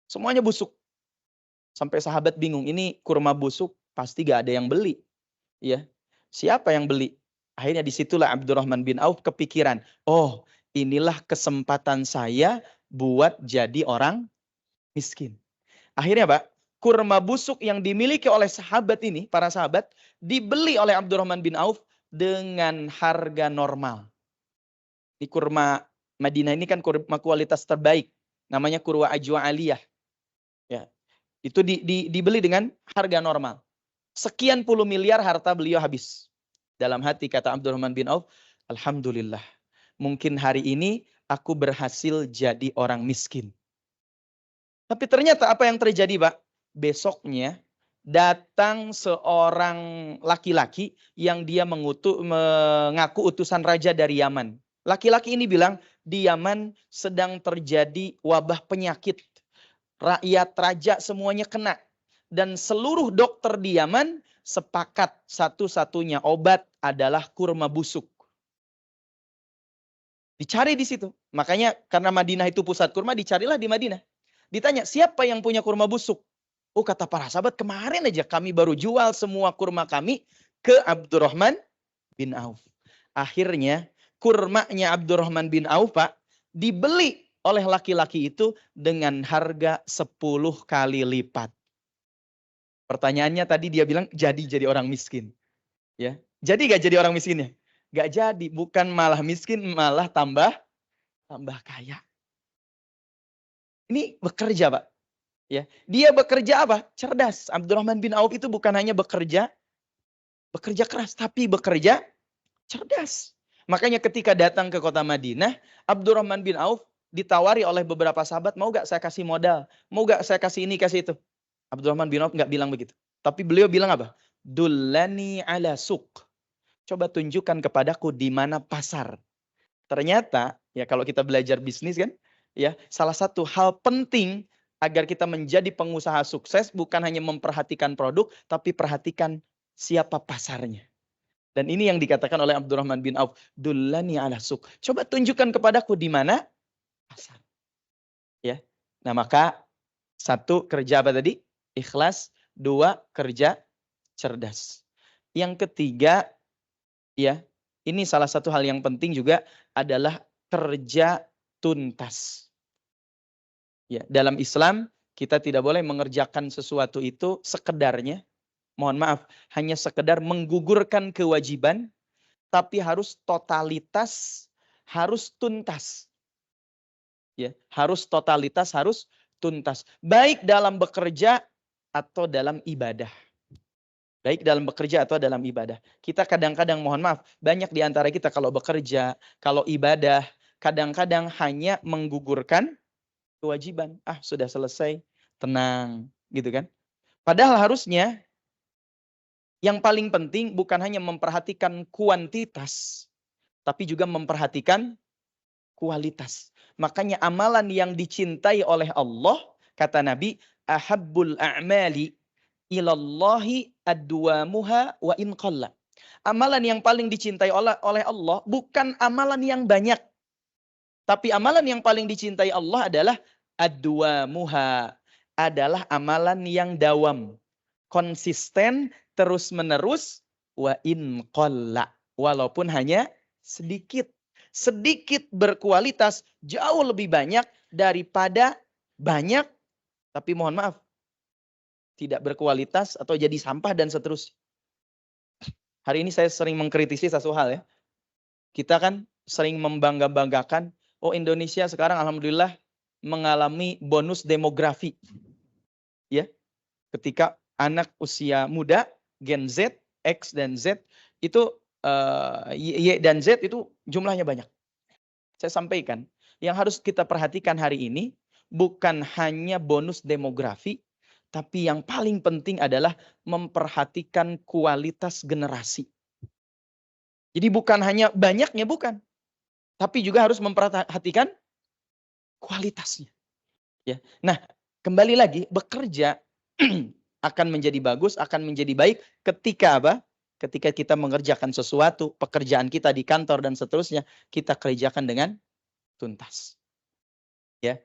Semuanya busuk. Sampai sahabat bingung, ini kurma busuk pasti gak ada yang beli. Ya, siapa yang beli? Akhirnya disitulah Abdurrahman bin Auf kepikiran. Oh, inilah kesempatan saya buat jadi orang miskin. Akhirnya Pak, kurma busuk yang dimiliki oleh sahabat ini, para sahabat, dibeli oleh Abdurrahman bin Auf dengan harga normal. Di kurma Madinah ini kan kurma kualitas terbaik. Namanya kurma ajwa aliyah. Ya, itu dibeli dengan harga normal. Sekian puluh miliar harta beliau habis. Dalam hati kata Abdurrahman bin Auf, alhamdulillah. Mungkin hari ini aku berhasil jadi orang miskin. Tapi ternyata apa yang terjadi, Pak? Besoknya datang seorang laki-laki yang dia mengaku utusan raja dari Yaman. Laki-laki ini bilang, di Yaman sedang terjadi wabah penyakit. Rakyat, raja semuanya kena. Dan seluruh dokter di Yaman sepakat satu-satunya obat adalah kurma busuk. Dicari di situ. Makanya karena Madinah itu pusat kurma, dicarilah di Madinah. Ditanya, siapa yang punya kurma busuk? Oh, kata para sahabat, kemarin aja kami baru jual semua kurma kami ke Abdurrahman bin Auf. Akhirnya kurmanya Abdurrahman bin Auf, Pak, dibeli oleh laki-laki itu dengan harga 10 kali lipat. Pertanyaannya tadi dia bilang jadi orang miskin. Ya, jadi gak jadi orang miskinnya? Gak jadi, bukan malah miskin, malah tambah kaya. Ini bekerja, Pak. Ya, dia bekerja apa? Cerdas. Abdurrahman bin Auf itu bukan hanya bekerja keras, tapi bekerja cerdas. Makanya ketika datang ke kota Madinah, Abdurrahman bin Auf ditawari oleh beberapa sahabat, mau gak saya kasih modal? Mau gak saya kasih ini, kasih itu? Abdurrahman bin Auf nggak bilang begitu. Tapi beliau bilang apa? Dullani ala suq. Coba tunjukkan kepadaku di mana pasar. Ternyata, ya kalau kita belajar bisnis kan, ya salah satu hal penting agar kita menjadi pengusaha sukses bukan hanya memperhatikan produk, tapi perhatikan siapa pasarnya. Dan ini yang dikatakan oleh Abdurrahman bin Auf. Dullani ala suq. Coba tunjukkan kepadaku di mana pasar. Ya. Nah maka satu, kerja apa tadi? Ikhlas. Dua, kerja cerdas. Yang ketiga, ya, ini salah satu hal yang penting juga adalah kerja tuntas. Ya, dalam Islam kita tidak boleh mengerjakan sesuatu itu sekedarnya. Mohon maaf, hanya sekedar menggugurkan kewajiban, tapi harus totalitas, harus tuntas. Ya, harus totalitas, harus tuntas. Baik dalam bekerja atau dalam ibadah. Baik dalam bekerja atau dalam ibadah. Kita kadang-kadang, mohon maaf, banyak di antara kita kalau bekerja, kalau ibadah, kadang-kadang hanya menggugurkan kewajiban. Ah, sudah selesai, tenang, gitu kan. Padahal harusnya yang paling penting bukan hanya memperhatikan kuantitas, tapi juga memperhatikan kualitas. Makanya amalan yang dicintai oleh Allah, kata Nabi, ahabbul a'mali ilallahi adwamuha wa in qalla. Amalan yang paling dicintai oleh Allah bukan amalan yang banyak. Tapi amalan yang paling dicintai Allah adalah adwamuha. Adalah amalan yang dawam. Konsisten, terus menerus, wa in qalla. Walaupun hanya sedikit. Sedikit berkualitas jauh lebih banyak daripada banyak. Tapi mohon maaf, tidak berkualitas atau jadi sampah dan seterusnya. Hari ini saya sering mengkritisi satu hal ya. Kita kan sering membangga-banggakan, oh Indonesia sekarang alhamdulillah mengalami bonus demografi. Ya. Ketika anak usia muda, Gen Z, X dan Z itu Y dan Z itu jumlahnya banyak. Saya sampaikan, yang harus kita perhatikan hari ini bukan hanya bonus demografi, tapi yang paling penting adalah memperhatikan kualitas generasi. Jadi bukan hanya banyaknya, bukan. Tapi juga harus memperhatikan kualitasnya. Ya. Nah, kembali lagi bekerja akan menjadi bagus, akan menjadi baik ketika apa? Ketika kita mengerjakan sesuatu, pekerjaan kita di kantor dan seterusnya, kita kerjakan dengan tuntas. Ya.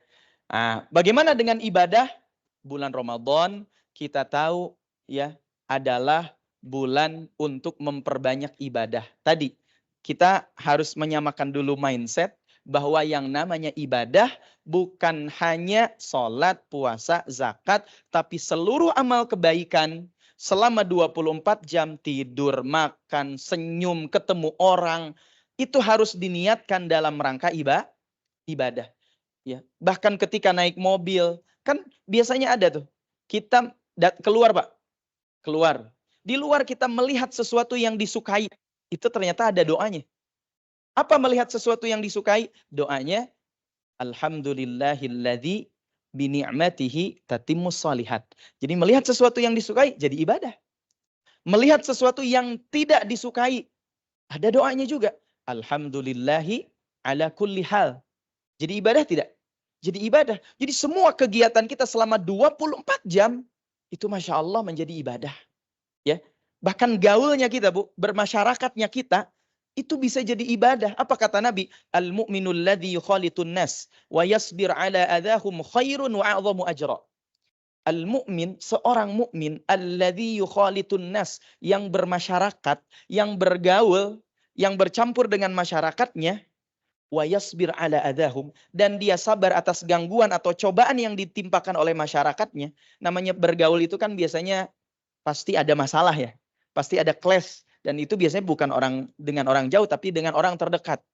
Nah, bagaimana dengan ibadah? Bulan Ramadan kita tahu ya adalah bulan untuk memperbanyak ibadah. Tadi kita harus menyamakan dulu mindset bahwa yang namanya ibadah bukan hanya sholat, puasa, zakat, tapi seluruh amal kebaikan selama 24 jam tidur, makan, senyum, ketemu orang, itu harus diniatkan dalam rangka ibadah. Ya, bahkan ketika naik mobil, kan biasanya ada tuh. Kita keluar, Pak. Keluar. Di luar kita melihat sesuatu yang disukai. Itu ternyata ada doanya. Apa melihat sesuatu yang disukai? Doanya, Alhamdulillahilladzi bini'matihi tatimmus shalihat. Jadi melihat sesuatu yang disukai, jadi ibadah. Melihat sesuatu yang tidak disukai, ada doanya juga. Alhamdulillahi ala kulli hal. Jadi ibadah tidak? Jadi ibadah. Jadi semua kegiatan kita selama 24 jam, itu Masya Allah menjadi ibadah. Ya. Bahkan gaulnya kita, Bu, bermasyarakatnya kita, itu bisa jadi ibadah. Apa kata Nabi? Al-mu'minul ladzi yukhalitun nas wa yasbir ala adahum khairun wa a'zamu ajra. Al-mu'min, seorang mukmin, alladzi yukhalitun nas, yang bermasyarakat, yang bergaul, yang bercampur dengan masyarakatnya, wa yasbir ala adahum, dan dia sabar atas gangguan atau cobaan yang ditimpakan oleh masyarakatnya. Namanya bergaul itu kan biasanya pasti ada masalah ya. Pasti ada clash, dan itu biasanya bukan dengan orang jauh tapi dengan orang terdekat.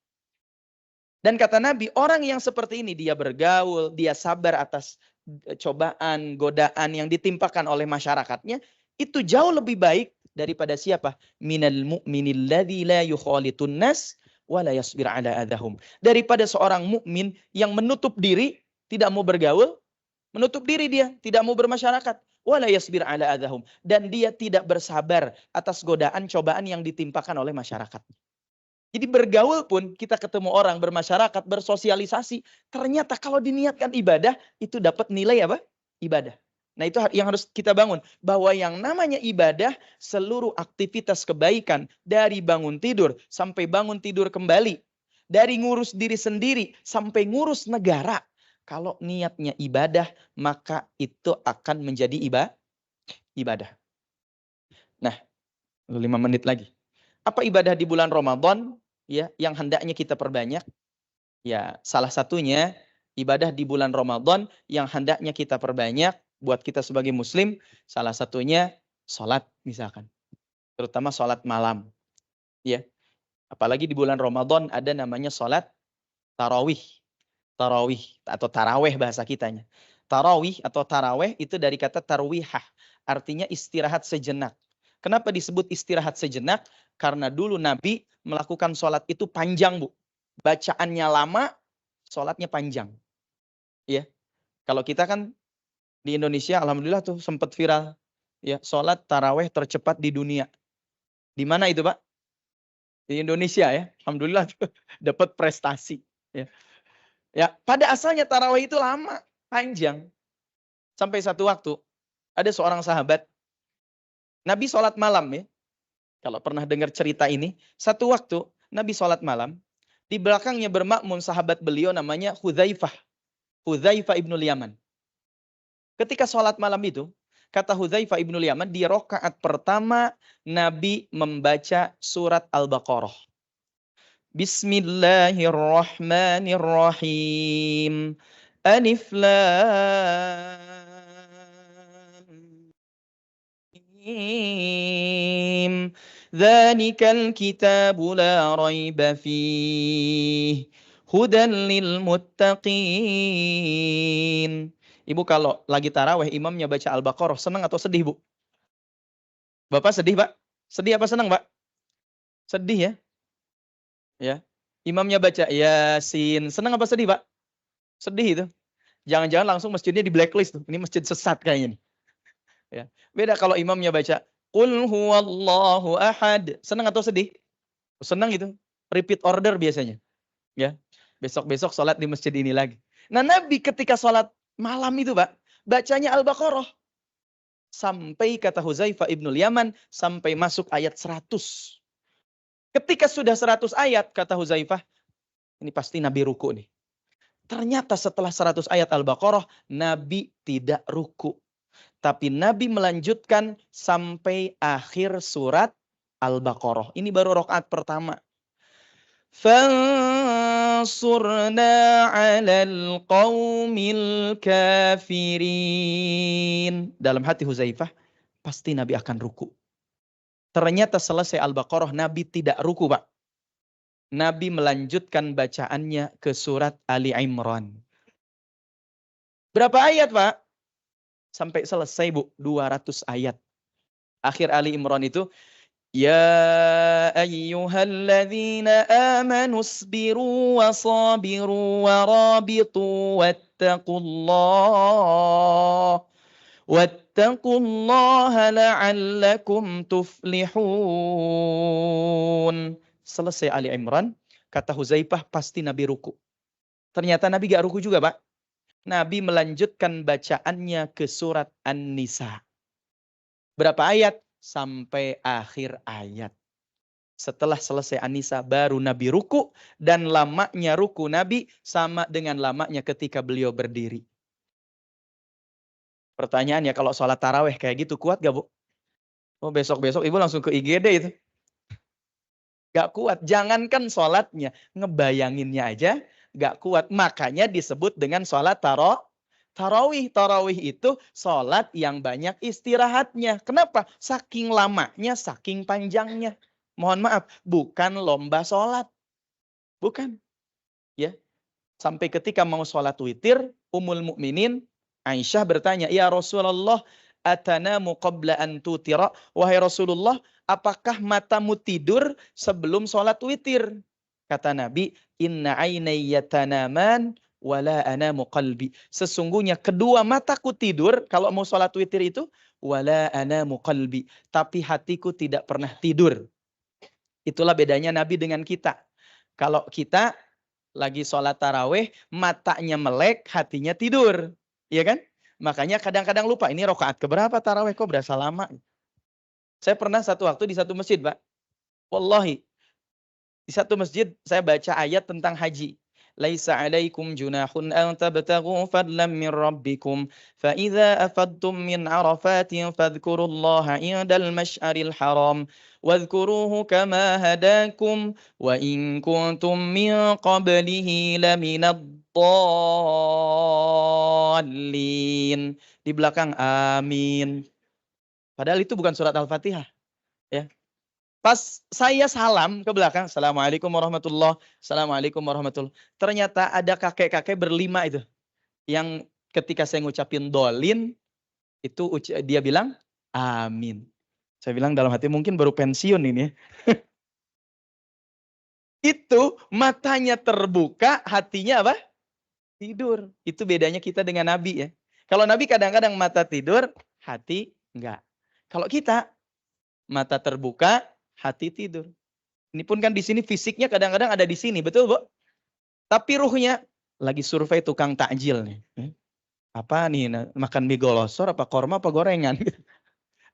Dan kata Nabi, orang yang seperti ini dia bergaul, dia sabar atas cobaan, godaan yang ditimpakan oleh masyarakatnya, itu jauh lebih baik daripada siapa? Minal mu'minil ladzi la yukhalitun nas wala yasbir ala adahum. Daripada seorang mukmin yang menutup diri, tidak mau bergaul, menutup diri dia, tidak mau bermasyarakat, wala yasbir ala adahum, dan dia tidak bersabar atas godaan cobaan yang ditimpakan oleh masyarakat. Jadi bergaul pun kita ketemu orang, bermasyarakat, bersosialisasi, ternyata kalau diniatkan ibadah itu dapat nilai apa? Ibadah. Nah, itu yang harus kita bangun. Bahwa yang namanya ibadah, seluruh aktivitas kebaikan, dari bangun tidur sampai bangun tidur kembali, dari ngurus diri sendiri sampai ngurus negara. Kalau niatnya ibadah, maka itu akan menjadi ibadah. Nah, 5 menit lagi. Apa ibadah di bulan Ramadan ya yang hendaknya kita perbanyak? Ya, salah satunya ibadah di bulan Ramadan yang hendaknya kita perbanyak buat kita sebagai muslim, salah satunya sholat misalkan. Terutama sholat malam. Ya. Apalagi di bulan Ramadan ada namanya sholat tarawih. Tarawih atau taraweh bahasa kitanya. Tarawih atau taraweh itu dari kata tarwihah. Artinya istirahat sejenak. Kenapa disebut istirahat sejenak? Karena dulu Nabi melakukan sholat itu panjang, Bu. Bacaannya lama, sholatnya panjang. Ya. Kalau kita kan di Indonesia, alhamdulillah tuh sempat viral. Ya, sholat taraweh tercepat di dunia. Di mana itu, Pak? Di Indonesia ya. Alhamdulillah tuh dapat prestasi. Ya. Ya, pada asalnya taraweh itu lama, panjang. Sampai satu waktu, ada seorang sahabat, Nabi sholat malam ya. Kalau pernah dengar cerita ini, satu waktu Nabi sholat malam, di belakangnya bermakmum sahabat beliau namanya Hudzaifah. Hudzaifah ibnul Yaman. Ketika sholat malam itu, kata Hudzaifah ibnul Yaman, di rakaat pertama Nabi membaca surat Al-Baqarah. Bismillahirrahmanirrahim. Alif lam mim. Dzalikal kitabu la raiba fihi. Hudan lil muttaqin. Ibu kalau lagi taraweh imamnya baca Al-Baqarah, senang atau sedih, Bu? Bapak sedih, Pak? Sedih apa senang, Pak? Sedih ya? Ya. Imamnya baca Yasin, senang apa sedih, Pak? Sedih itu. Jangan-jangan langsung masjidnya di blacklist tuh. Ini masjid sesat kayaknya nih. Ya. Beda kalau imamnya baca Qul huwallahu ahad. Senang atau sedih? Senang itu. Repeat order biasanya. Ya. Besok-besok sholat di masjid ini lagi. Nah Nabi ketika sholat malam itu Pak, bacanya Al-Baqarah. Sampai kata Huzaifah ibnul Yaman, sampai masuk ayat 100. Ketika sudah 100 ayat, kata Huzaifah, ini pasti Nabi ruku nih. Ternyata setelah 100 ayat Al-Baqarah, Nabi tidak ruku. Tapi Nabi melanjutkan sampai akhir surat Al-Baqarah. Ini baru rakaat pertama. فانصرنا على القوم الكافرين. Dalam hati Huzaifah, pasti Nabi akan ruku. Ternyata selesai Al-Baqarah, Nabi tidak ruku, Pak. Nabi melanjutkan bacaannya ke surat Ali Imran. Berapa ayat, Pak? Sampai selesai, Bu. 200 ayat. Akhir Ali Imran itu, يا أيها الذين آمنوا اصبروا وصابروا ورابطوا واتقوا الله لعلكم تفلحون. Selesai Ali Imran, kata Huzaifah pasti Nabi ruku. Ternyata Nabi gak ruku juga, Pak. Nabi melanjutkan bacaannya ke surat An-Nisa. Berapa ayat? Sampai akhir ayat. Setelah selesai An-Nisa baru Nabi ruku, dan lamanya ruku Nabi sama dengan lamanya ketika beliau berdiri. Pertanyaannya, kalau sholat taraweh kayak gitu kuat gak, Bu? Oh, besok-besok Ibu langsung ke IGD itu. Gak kuat. Jangankan sholatnya, ngebayanginnya aja gak kuat. Makanya disebut dengan sholat tarawih. Tarawih itu sholat yang banyak istirahatnya. Kenapa? Saking lamanya, saking panjangnya. Mohon maaf, bukan lomba sholat. Bukan. Ya. Sampai ketika mau sholat witir, Ummul Mukminin Aisyah bertanya, Ya Rasulullah, atanamu qabla an tutira. Wahai Rasulullah, apakah matamu tidur sebelum sholat witir? Kata Nabi, inna ainayya tanaman wala anamu qalbi. Sesungguhnya kedua mataku tidur kalau mau sholat witir itu, wala anamu qalbi. Tapi hatiku tidak pernah tidur. Itulah bedanya Nabi dengan kita. Kalau kita lagi sholat taraweh, matanya melek, hatinya tidur. Iya kan? Makanya kadang-kadang lupa, ini rakaat keberapa taraweh kok berasa lama. Saya pernah satu waktu di satu masjid, Pak. Wallahi. Di satu masjid saya baca ayat tentang haji. Laisa alaikum junahun an tabtaghu fadlan min rabbikum fa idza afadtum min arafatin fadhkurullaha indal masy'aril haram wadhkuruhu kama hadakum wa in kuntum min qablihi laminad dhallin. Di belakang amin. Padahal itu bukan surat Al-Fatihah, ya. Pas saya salam ke belakang, Assalamualaikum warahmatullahi wabarakatuh. Assalamualaikum warahmatullahi wabarakatuh. Ternyata ada kakek-kakek berlima itu. Yang ketika saya ngucapin dolin, itu dia bilang, amin. Saya bilang dalam hati, mungkin baru pensiun ini. Itu matanya terbuka, hatinya apa? Tidur. Itu bedanya kita dengan Nabi, ya. Kalau Nabi kadang-kadang mata tidur, hati enggak. Kalau kita, mata terbuka, hati tidur. Ini pun kan di sini fisiknya kadang-kadang ada di sini, betul, Bu? Tapi ruhnya lagi survei tukang takjil nih. Apa nih, makan mie golosor, apa korma, apa gorengan?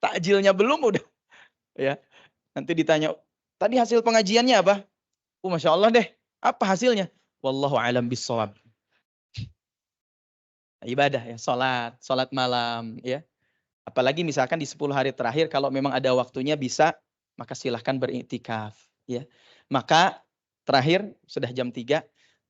Takjilnya belum udah. Ya, nanti ditanya, tadi hasil pengajiannya apa? Masya Allah deh. Apa hasilnya? Wallahu a'lam bishawab. Ibadah ya, salat malam ya. Apalagi misalkan di 10 hari terakhir kalau memang ada waktunya bisa, maka silahkan beriktikaf ya. Maka terakhir sudah jam 3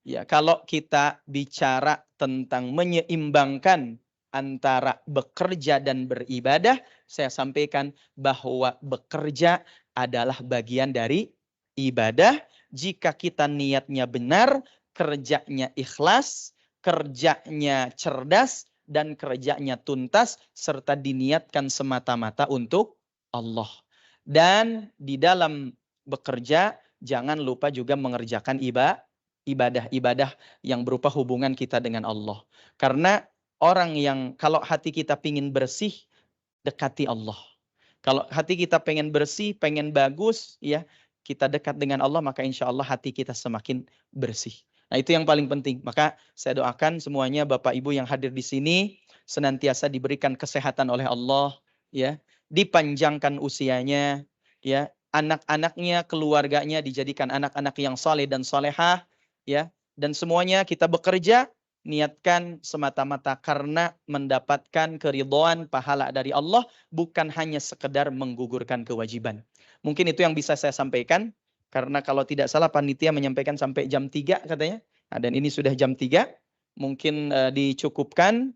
ya, kalau kita bicara tentang menyeimbangkan antara bekerja dan beribadah, saya sampaikan bahwa bekerja adalah bagian dari ibadah jika kita niatnya benar, kerjanya ikhlas, kerjanya cerdas, dan kerjanya tuntas, serta diniatkan semata-mata untuk Allah. Dan di dalam bekerja, jangan lupa juga mengerjakan ibadah-ibadah yang berupa hubungan kita dengan Allah. Karena orang yang kalau hati kita pengen bersih, dekati Allah. Kalau hati kita pengen bersih, pengen bagus, ya kita dekat dengan Allah, maka insya Allah hati kita semakin bersih. Nah, itu yang paling penting. Maka saya doakan semuanya Bapak Ibu yang hadir di sini senantiasa diberikan kesehatan oleh Allah, ya, dipanjangkan usianya, ya, anak-anaknya, keluarganya dijadikan anak-anak yang saleh dan salehah, ya, dan semuanya kita bekerja niatkan semata-mata karena mendapatkan keridhaan pahala dari Allah, bukan hanya sekedar menggugurkan kewajiban. Mungkin itu yang bisa saya sampaikan. Karena kalau tidak salah panitia menyampaikan sampai jam 3 katanya. Nah, dan ini sudah jam 3. Mungkin dicukupkan.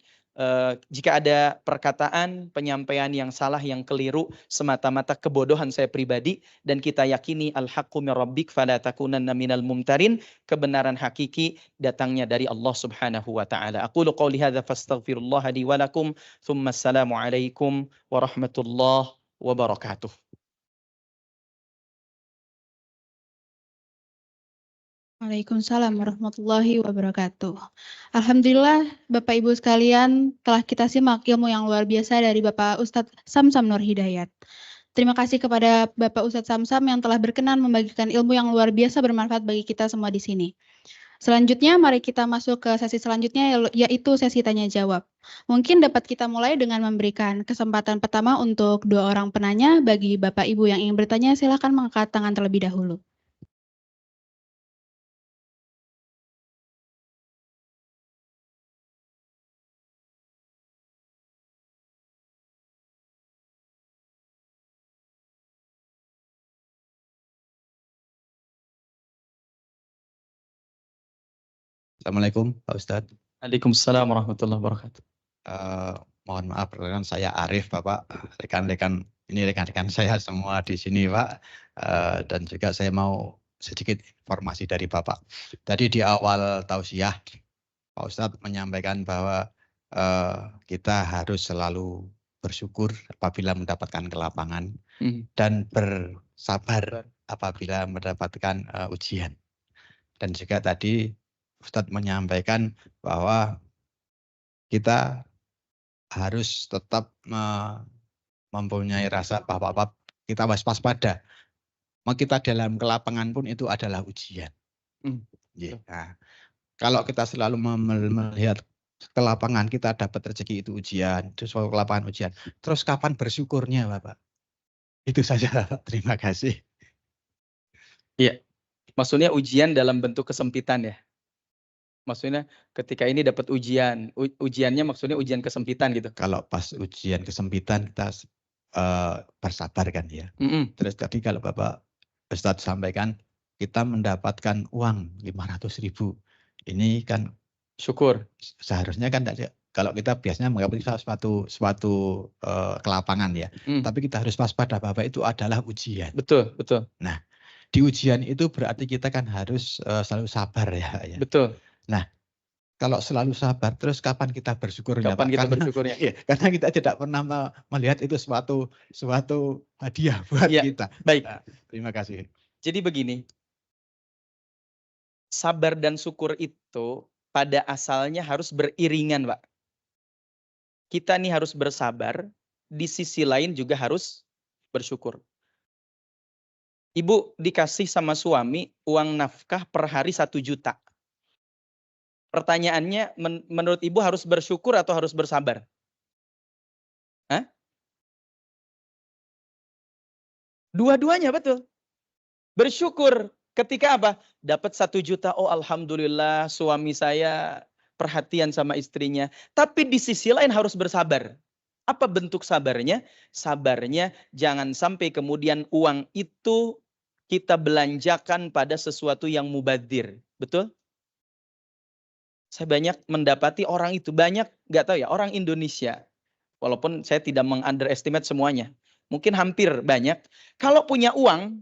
Jika ada perkataan, penyampaian yang salah, yang keliru, semata-mata kebodohan saya pribadi. Dan kita yakini al-haqqu min rabbik fala takunanna minal mumtarin. Kebenaran hakiki datangnya dari Allah subhanahu wa ta'ala. Aqulu qawli hadza fastaghfirullah li wa lakum. Thumma assalamu alaikum warahmatullahi wabarakatuh. Waalaikumsalam warahmatullahi wabarakatuh. Alhamdulillah Bapak Ibu sekalian telah kita simak ilmu yang luar biasa dari Bapak Ustadz Samsam Nur Hidayat. Terima kasih kepada Bapak Ustadz Samsam yang telah berkenan membagikan ilmu yang luar biasa bermanfaat bagi kita semua di sini. Selanjutnya mari kita masuk ke sesi selanjutnya yaitu sesi tanya jawab. Mungkin dapat kita mulai dengan memberikan kesempatan pertama untuk 2 orang penanya. Bagi Bapak Ibu yang ingin bertanya silakan mengangkat tangan terlebih dahulu. Assalamualaikum Pak Ustadz. Waalaikumsalam warahmatullahi wabarakatuh. Mohon maaf, rekan saya Arif, Bapak. Rekan-rekan saya semua di sini, Pak. Dan juga saya mau sedikit informasi dari Bapak. Tadi di awal tausiah, Pak Ustadz menyampaikan bahwa kita harus selalu bersyukur apabila mendapatkan kelapangan dan bersabar apabila mendapatkan ujian. Dan juga tadi Ustadz menyampaikan bahwa kita harus tetap mempunyai rasa bahwa kita waspada. Kita dalam kelapangan pun itu adalah ujian. Nah, kalau kita selalu melihat kelapangan kita dapat rezeki itu ujian, itu suatu kelapangan ujian. Terus kapan bersyukurnya, Bapak? Itu saja. Terima kasih. Iya, maksudnya ujian dalam bentuk kesempitan ya. Maksudnya ketika ini dapat ujian, ujiannya maksudnya ujian kesempitan gitu. Kalau pas ujian kesempitan kita bersabar kan ya. Terus tadi kalau Bapak Ustadz sampaikan kita mendapatkan uang 500.000, ini kan syukur. Seharusnya kan kalau kita biasanya menganggap suatu kelapangan ya. Tapi kita harus waspada bahwa itu adalah ujian. Betul, betul. Nah, di ujian itu berarti kita kan harus selalu sabar ya. Betul. Nah, kalau selalu sabar, terus kapan kita bersyukur? Kapan kita bersyukurnya? Iya, karena kita tidak pernah melihat itu suatu hadiah buat kita. Baik. Nah, terima kasih. Jadi begini, sabar dan syukur itu pada asalnya harus beriringan, Pak. Kita nih harus bersabar, di sisi lain juga harus bersyukur. Ibu dikasih sama suami uang nafkah per hari 1 juta. Pertanyaannya, menurut Ibu harus bersyukur atau harus bersabar? Hah? Dua-duanya betul. Bersyukur ketika apa? Dapat 1 juta, oh alhamdulillah suami saya perhatian sama istrinya. Tapi di sisi lain harus bersabar. Apa bentuk sabarnya? Sabarnya jangan sampai kemudian uang itu kita belanjakan pada sesuatu yang mubadzir. Betul? Saya banyak mendapati orang itu, banyak, nggak tahu ya, orang Indonesia. Walaupun saya tidak meng-underestimate semuanya. Mungkin hampir banyak. Kalau punya uang,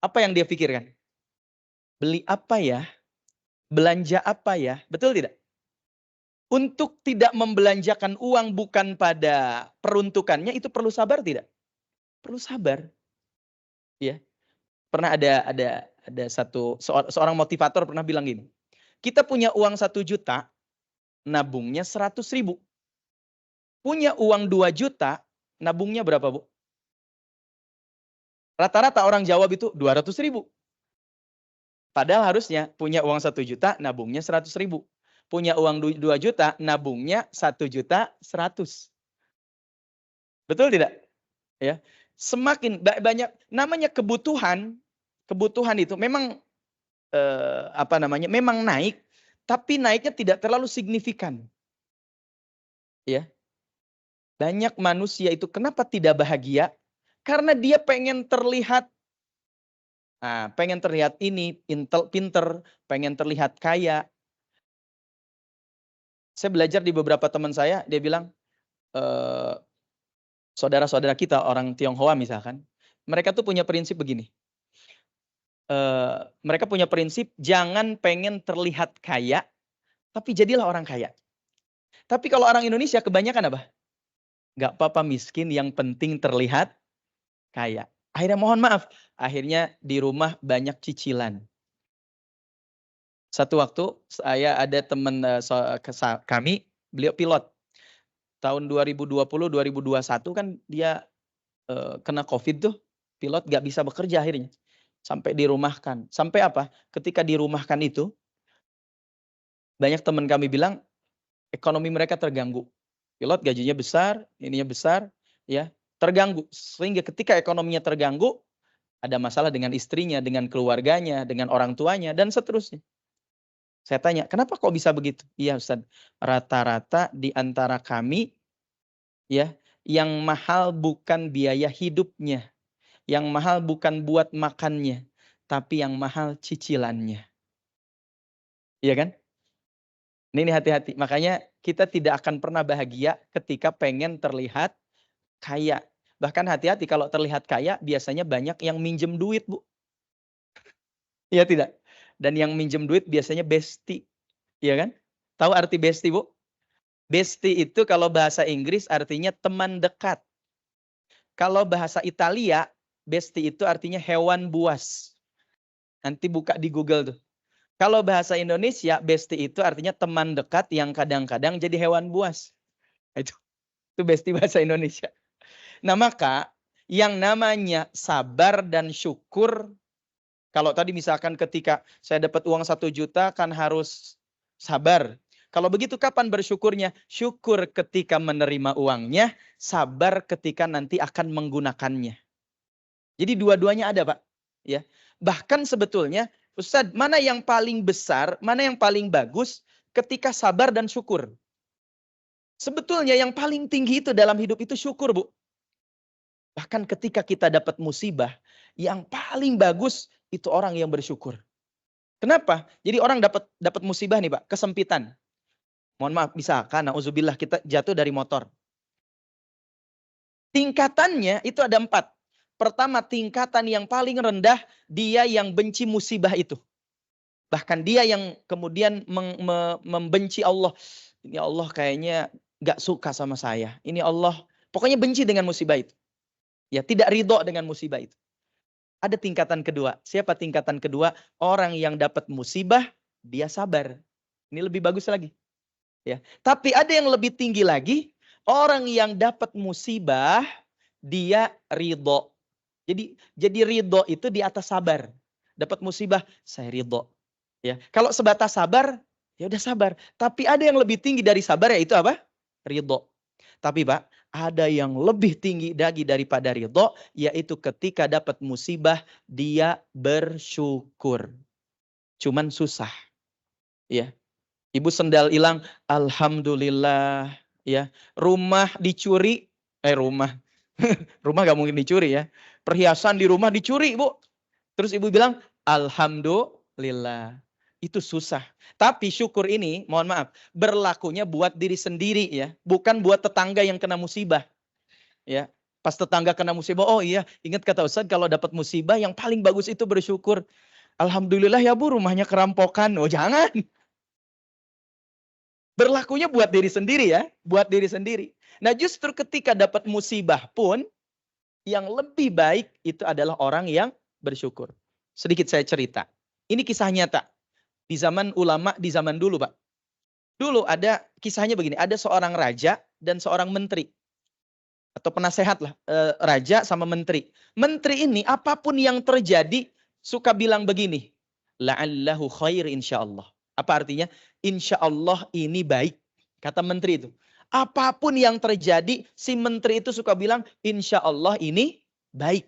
apa yang dia pikirkan? Beli apa ya? Belanja apa ya? Betul tidak? Untuk tidak membelanjakan uang bukan pada peruntukannya, itu perlu sabar tidak? Perlu sabar. Ya. Pernah ada seorang motivator pernah bilang gini. Kita punya uang 1 juta, nabungnya 100.000. Punya uang 2 juta, nabungnya berapa, Bu? Rata-rata orang jawab itu 200.000. Padahal harusnya punya uang 1 juta, nabungnya 100.000. Punya uang 2 juta, nabungnya 1.100.000. Betul tidak? Ya. Semakin banyak namanya kebutuhan itu memang memang naik, tapi naiknya tidak terlalu signifikan. Ya. Banyak manusia itu kenapa tidak bahagia? Karena dia pengen terlihat ini pinter, pengen terlihat kaya. Saya belajar di beberapa teman saya, dia bilang, saudara-saudara kita orang Tionghoa misalkan, mereka tuh punya prinsip begini. Mereka punya prinsip jangan pengen terlihat kaya, tapi jadilah orang kaya. Tapi kalau orang Indonesia kebanyakan apa? Gak apa-apa miskin, yang penting terlihat kaya. Akhirnya mohon maaf, akhirnya di rumah banyak cicilan. Satu waktu saya ada teman kami, beliau pilot. Tahun 2020-2021 kan dia kena COVID tuh, pilot gak bisa bekerja akhirnya. Sampai dirumahkan. Sampai apa? Ketika dirumahkan itu, banyak teman kami bilang, ekonomi mereka terganggu. Pilot gajinya besar, ininya besar, ya terganggu. Sehingga ketika ekonominya terganggu, ada masalah dengan istrinya, dengan keluarganya, dengan orang tuanya, dan seterusnya. Saya tanya, kenapa kok bisa begitu? Iya Ustaz, rata-rata di antara kami, ya, yang mahal bukan biaya hidupnya, yang mahal bukan buat makannya, tapi yang mahal cicilannya. Iya kan? Ini hati-hati. Makanya kita tidak akan pernah bahagia ketika pengen terlihat kaya. Bahkan hati-hati kalau terlihat kaya, biasanya banyak yang minjem duit, Bu. Iya tidak? Dan yang minjem duit biasanya bestie. Iya kan? Tahu arti bestie, Bu? Bestie itu kalau bahasa Inggris artinya teman dekat. Kalau bahasa Italia, bestie itu artinya hewan buas. Nanti buka di Google tuh. Kalau bahasa Indonesia, bestie itu artinya teman dekat yang kadang-kadang jadi hewan buas. Itu bestie bahasa Indonesia. Nah maka yang namanya sabar dan syukur, kalau tadi misalkan ketika saya dapat uang 1 juta kan harus sabar. Kalau begitu kapan bersyukurnya? Syukur ketika menerima uangnya, sabar ketika nanti akan menggunakannya. Jadi dua-duanya ada, Pak. Ya. Bahkan sebetulnya, Ustaz, mana yang paling besar, mana yang paling bagus ketika sabar dan syukur? Sebetulnya yang paling tinggi itu dalam hidup itu syukur, Bu. Bahkan ketika kita dapat musibah, yang paling bagus itu orang yang bersyukur. Kenapa? Jadi orang dapat musibah nih, Pak, kesempitan. Mohon maaf, misalkan nauzubillah kita jatuh dari motor. Tingkatannya itu ada 4. Pertama, tingkatan yang paling rendah, dia yang benci musibah itu. Bahkan dia yang kemudian membenci Allah. Ini Allah kayaknya gak suka sama saya. Ini Allah, pokoknya benci dengan musibah itu. Ya, tidak ridho dengan musibah itu. Ada tingkatan kedua. Siapa tingkatan kedua? Orang yang dapat musibah, dia sabar. Ini lebih bagus lagi. Ya. Tapi ada yang lebih tinggi lagi. Orang yang dapat musibah, dia ridho. Jadi ridho itu di atas sabar. Dapat musibah, saya ridho. Ya. Kalau sebatas sabar, ya udah sabar. Tapi ada yang lebih tinggi dari sabar, yaitu apa? Ridho. Tapi Pak, ada yang lebih tinggi lagi daripada ridho, yaitu ketika dapat musibah, dia bersyukur. Cuman susah. Ya. Ibu sendal hilang, alhamdulillah. Ya. Rumah dicuri, rumah gak mungkin dicuri ya. Perhiasan di rumah dicuri, Bu. Terus ibu bilang, alhamdulillah. Itu susah. Tapi syukur ini, mohon maaf, berlakunya buat diri sendiri ya. Bukan buat tetangga yang kena musibah. Ya. Pas tetangga kena musibah, oh iya, ingat kata Ustaz, kalau dapat musibah yang paling bagus itu bersyukur. Alhamdulillah ya Bu, rumahnya kerampokan. Oh jangan. Berlakunya buat diri sendiri ya. Buat diri sendiri. Nah justru ketika dapat musibah pun, yang lebih baik itu adalah orang yang bersyukur. Sedikit saya cerita. Ini kisah nyata. Di zaman ulama, di zaman dulu Pak. Dulu ada kisahnya begini. Ada seorang raja dan seorang menteri. Atau penasehat lah. Raja sama menteri. Menteri ini apapun yang terjadi suka bilang begini. la'allahu khair insyaallah. Apa artinya? Insyaallah ini baik. Kata menteri itu. Apapun yang terjadi, si menteri itu suka bilang insyaallah ini baik.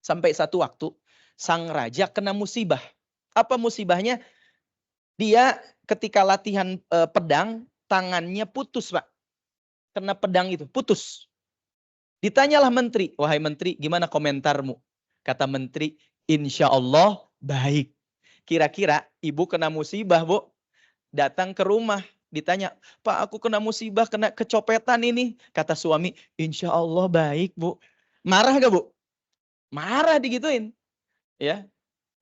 Sampai satu waktu sang raja kena musibah. Apa musibahnya? Dia ketika latihan pedang, tangannya putus, Pak. Kena pedang itu, putus. Ditanyalah menteri, wahai menteri, gimana komentarmu? Kata menteri, insya Allah baik. Kira-kira ibu kena musibah, Bu. Datang ke rumah, ditanya, Pak, aku kena musibah, kena kecopetan ini. Kata suami, insya Allah baik, Bu. Marah gak, Bu? Marah digituin. Ya.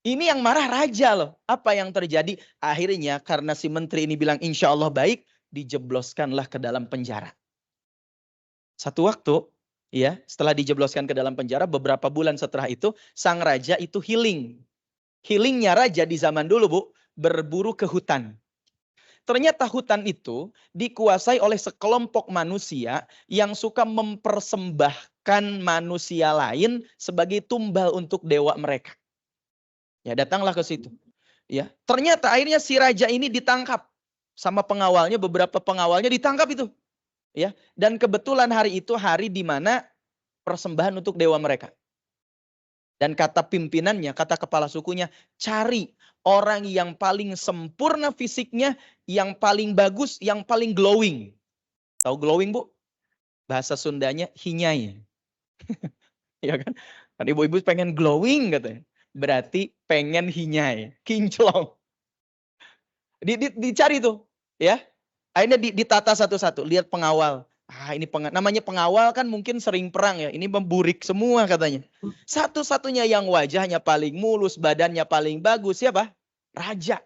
Ini yang marah raja loh. Apa yang terjadi? Akhirnya karena si menteri ini bilang insya Allah baik, dijebloskanlah ke dalam penjara. Satu waktu, ya, setelah dijebloskan ke dalam penjara, beberapa bulan setelah itu, sang raja itu healing. Healingnya raja di zaman dulu, Bu, berburu ke hutan. Ternyata hutan itu dikuasai oleh sekelompok manusia yang suka mempersembahkan manusia lain sebagai tumbal untuk dewa mereka. Ya, datanglah ke situ. Ya, ternyata akhirnya si raja ini ditangkap sama pengawalnya, beberapa pengawalnya ditangkap itu. Ya, dan kebetulan hari itu hari di mana persembahan untuk dewa mereka. Dan kata pimpinannya, kata kepala sukunya, cari orang yang paling sempurna fisiknya, yang paling bagus, yang paling glowing. Tahu glowing, Bu? Bahasa Sundanya hinyai. Ya kan? Kan ibu-ibu pengen glowing katanya. Berarti pengen hinyai, kinclong. Dicari tuh, ya. Akhirnya ditata satu-satu, lihat pengawal. Ini namanya pengawal kan mungkin sering perang ya. Ini memburik semua katanya. Satu-satunya yang wajahnya paling mulus, badannya paling bagus siapa? Raja.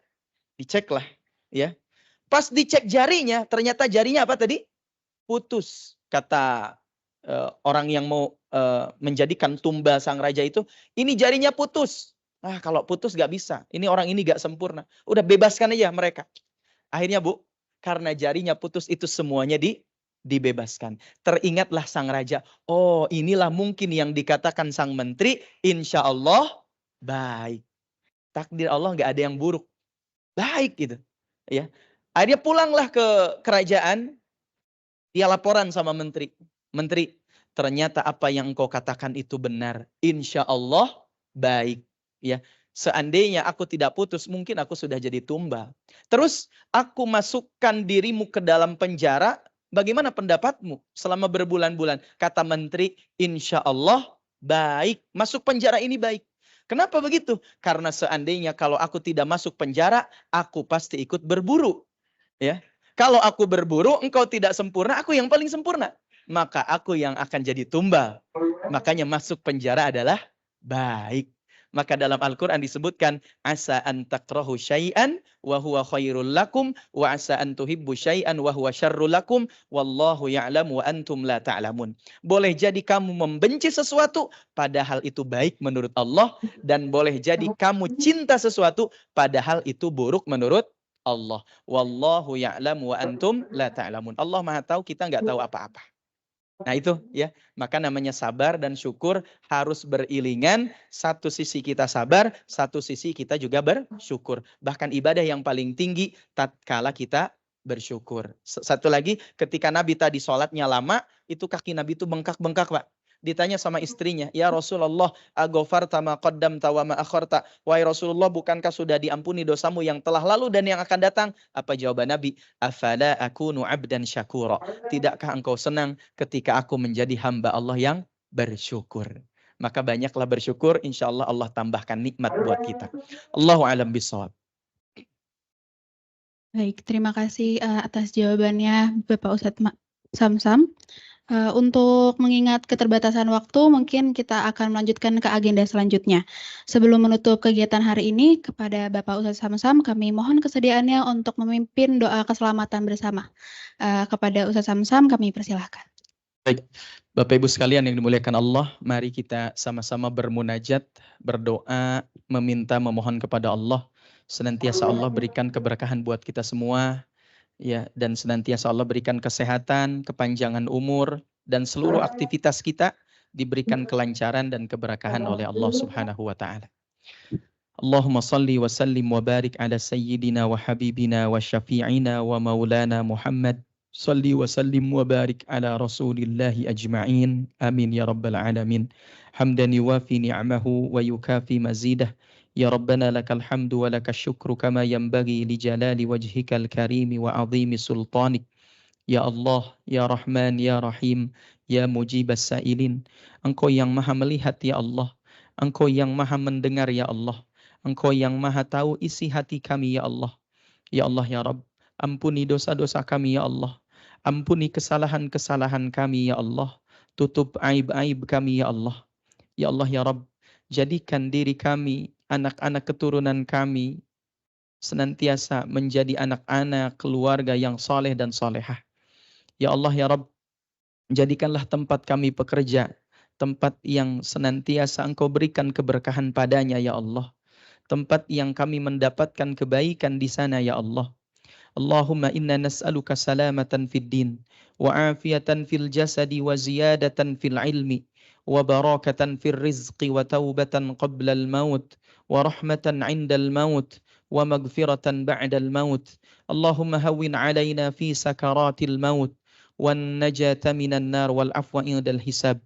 Diceklah, ya. Pas dicek jarinya, ternyata jarinya apa tadi? Putus. Kata orang yang mau menjadikan tumbal sang raja itu, ini jarinya putus. Kalau putus gak bisa. Ini orang ini gak sempurna. Udah bebaskan aja mereka. Akhirnya, Bu, karena jarinya putus itu semuanya dibebaskan. Teringatlah sang raja. Oh, inilah mungkin yang dikatakan sang menteri, insya Allah baik. Takdir Allah gak ada yang buruk. Baik gitu. Ya. Akhirnya pulanglah ke kerajaan. Dia laporan sama menteri. Menteri, ternyata apa yang engkau katakan itu benar. Insya Allah baik. Ya, seandainya aku tidak putus, mungkin aku sudah jadi tumbal. Terus aku masukkan dirimu ke dalam penjara. Bagaimana pendapatmu selama berbulan-bulan? Kata menteri, insya Allah baik. Masuk penjara ini baik. Kenapa begitu? Karena seandainya kalau aku tidak masuk penjara, aku pasti ikut berburu. Ya. Kalau aku berburu, engkau tidak sempurna, aku yang paling sempurna. Maka aku yang akan jadi tumbal. Makanya masuk penjara adalah baik. Maka dalam Al-Quran disebutkan, asa an takrahu syai'an wa huwa khairul lakum wa asa an tuhibbu syai'an wa huwa syarrul lakum wallahu ya'lamu wa antum la ta'lamun. Boleh jadi kamu membenci sesuatu padahal itu baik menurut Allah, dan boleh jadi kamu cinta sesuatu padahal itu buruk menurut Allah. Wallahu ya'lamu wa antum la ta'lamun. Allah Maha tahu, kita nggak tahu apa-apa. Nah itu ya, maka namanya sabar dan syukur harus beriringan. Satu sisi kita sabar, satu sisi kita juga bersyukur. Bahkan ibadah yang paling tinggi tatkala kita bersyukur. Satu lagi, ketika Nabi tadi sholatnya lama, itu kaki Nabi itu bengkak-bengkak, Pak. Ditanya sama istrinya, ya Rasulullah, agofarta ma qaddamta wa ma akharta. Wahai Rasulullah, bukankah sudah diampuni dosamu yang telah lalu dan yang akan datang? Apa jawaban Nabi? Afala akunu abdan syakura. Tidakkah engkau senang ketika aku menjadi hamba Allah yang bersyukur? Maka banyaklah bersyukur, insya Allah Allah tambahkan nikmat buat kita. Allahu a'lam bishawab. Baik, terima kasih atas jawabannya Bapak Ustadz Samsam. Untuk mengingat keterbatasan waktu, mungkin kita akan melanjutkan ke agenda selanjutnya. Sebelum menutup kegiatan hari ini, kepada Bapak Ustadz Samsam, kami mohon kesediaannya untuk memimpin doa keselamatan bersama. Kepada Ustadz Samsam, kami persilahkan. Baik, Bapak Ibu sekalian yang dimuliakan Allah, mari kita sama-sama bermunajat, berdoa, memohon kepada Allah. Senantiasa Allah berikan keberkahan buat kita semua. Ya, dan senantiasa Allah berikan kesehatan, kepanjangan umur, dan seluruh aktivitas kita diberikan kelancaran dan keberkahan oleh Allah Subhanahu wa Ta'ala. Allahumma salli wa sallim wa barik ala sayyidina wa habibina wa syafi'ina wa maulana Muhammad. Salli wa sallim wa barik ala rasulillahi ajma'in. Amin ya rabbal alamin. Hamdan yuwafi ni'amahu wa yukafi mazidah. Ya Rabbana lakal hamdu wa lakal syukru kama yanbaghi li jalali wajhikal karimi wa azimi sultanik. Ya Allah, Ya Rahman, Ya Rahim, Ya Mujibas Sa'ilin. Engkau yang maha melihat ya Allah. Engkau yang maha mendengar ya Allah. Engkau yang maha tahu isi hati kami ya Allah. Ya Allah ya Rabb, ampuni dosa-dosa kami ya Allah. Ampuni kesalahan-kesalahan kami ya Allah. Tutup aib-aib kami ya Allah. Ya Allah ya Rabb, jadikan diri kami, anak-anak keturunan kami, senantiasa menjadi anak-anak keluarga yang saleh dan salehah. Ya Allah ya Rabb, jadikanlah tempat kami bekerja, tempat yang senantiasa Engkau berikan keberkahan padanya ya Allah. Tempat yang kami mendapatkan kebaikan di sana ya Allah. Allahumma inna nas'aluka salamatan fid din, wa afiyatan fil jasadi, wa ziyadatan fil ilmi, wa barakatan fil rizqi, wa taubatan qabla al maut, wa rahmatan 'inda al maut, wa maghfiratan ba'da al maut. Allahumma hawwin 'alaina fi sakaratil maut, والنجاة من النار والعفو عند الحساب.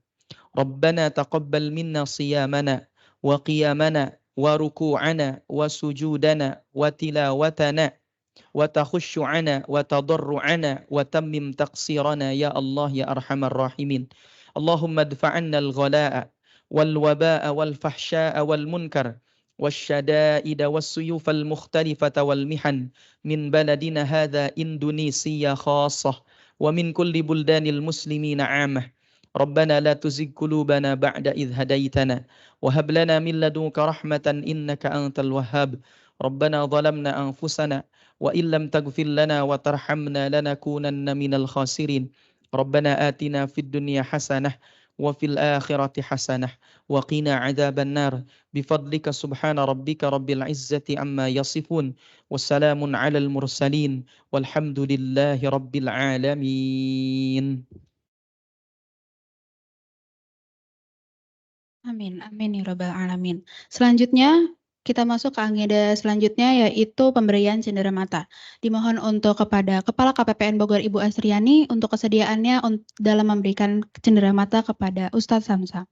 ربنا تقبل منا صيامنا وقيامنا وركوعنا وسجودنا وتلاوتنا وتخشعنا وتضرعنا وتمم تقصيرنا يا الله يا أرحم الراحمين. اللهم ادفع عنا الغلاء والوباء والفحشاء والمنكر والشدائد والسيوف المختلفة والمحن من بلدنا هذا إندونيسيا خاصة ومن كل بلدان المسلمين عامة. ربنا لا تزغ قلوبنا بعد إذ هديتنا وهب لنا من لدنك رحمة إنك أنت الوهاب. ربنا ظلمنا أنفسنا وإن لم تغفر لنا وترحمنا لنكونن من الخاسرين. ربنا آتنا في الدنيا حسنة وفي الآخرة حسنة وقنا عذاب النار بفضلك سبحان ربك رب العزة عما يصفون والسلام على المرسلين والحمد لله رب العالمين. Amin, amin ya rabbal alamin. Selanjutnya kita masuk ke agenda selanjutnya, yaitu pemberian cenderamata. Dimohon untuk kepada Kepala KPPN Bogor Ibu Asriani untuk kesediaannya dalam memberikan cenderamata kepada Ustadz Samsam.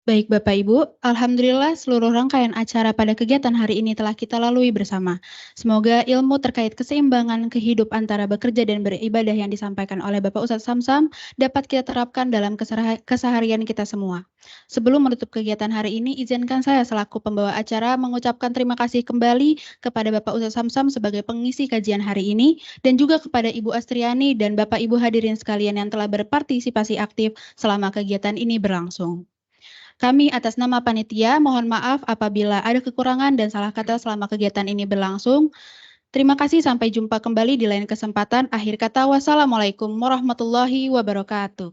Baik Bapak Ibu, Alhamdulillah seluruh rangkaian acara pada kegiatan hari ini telah kita lalui bersama. Semoga ilmu terkait keseimbangan kehidup antara bekerja dan beribadah yang disampaikan oleh Bapak Ustadz Samsam dapat kita terapkan dalam keseharian kita semua. Sebelum menutup kegiatan hari ini, izinkan saya selaku pembawa acara mengucapkan terima kasih kembali kepada Bapak Ustadz Samsam sebagai pengisi kajian hari ini, dan juga kepada Ibu Astriani dan Bapak Ibu hadirin sekalian yang telah berpartisipasi aktif selama kegiatan ini berlangsung. Kami atas nama panitia mohon maaf apabila ada kekurangan dan salah kata selama kegiatan ini berlangsung. Terima kasih, sampai jumpa kembali di lain kesempatan. Akhir kata, wassalamualaikum warahmatullahi wabarakatuh.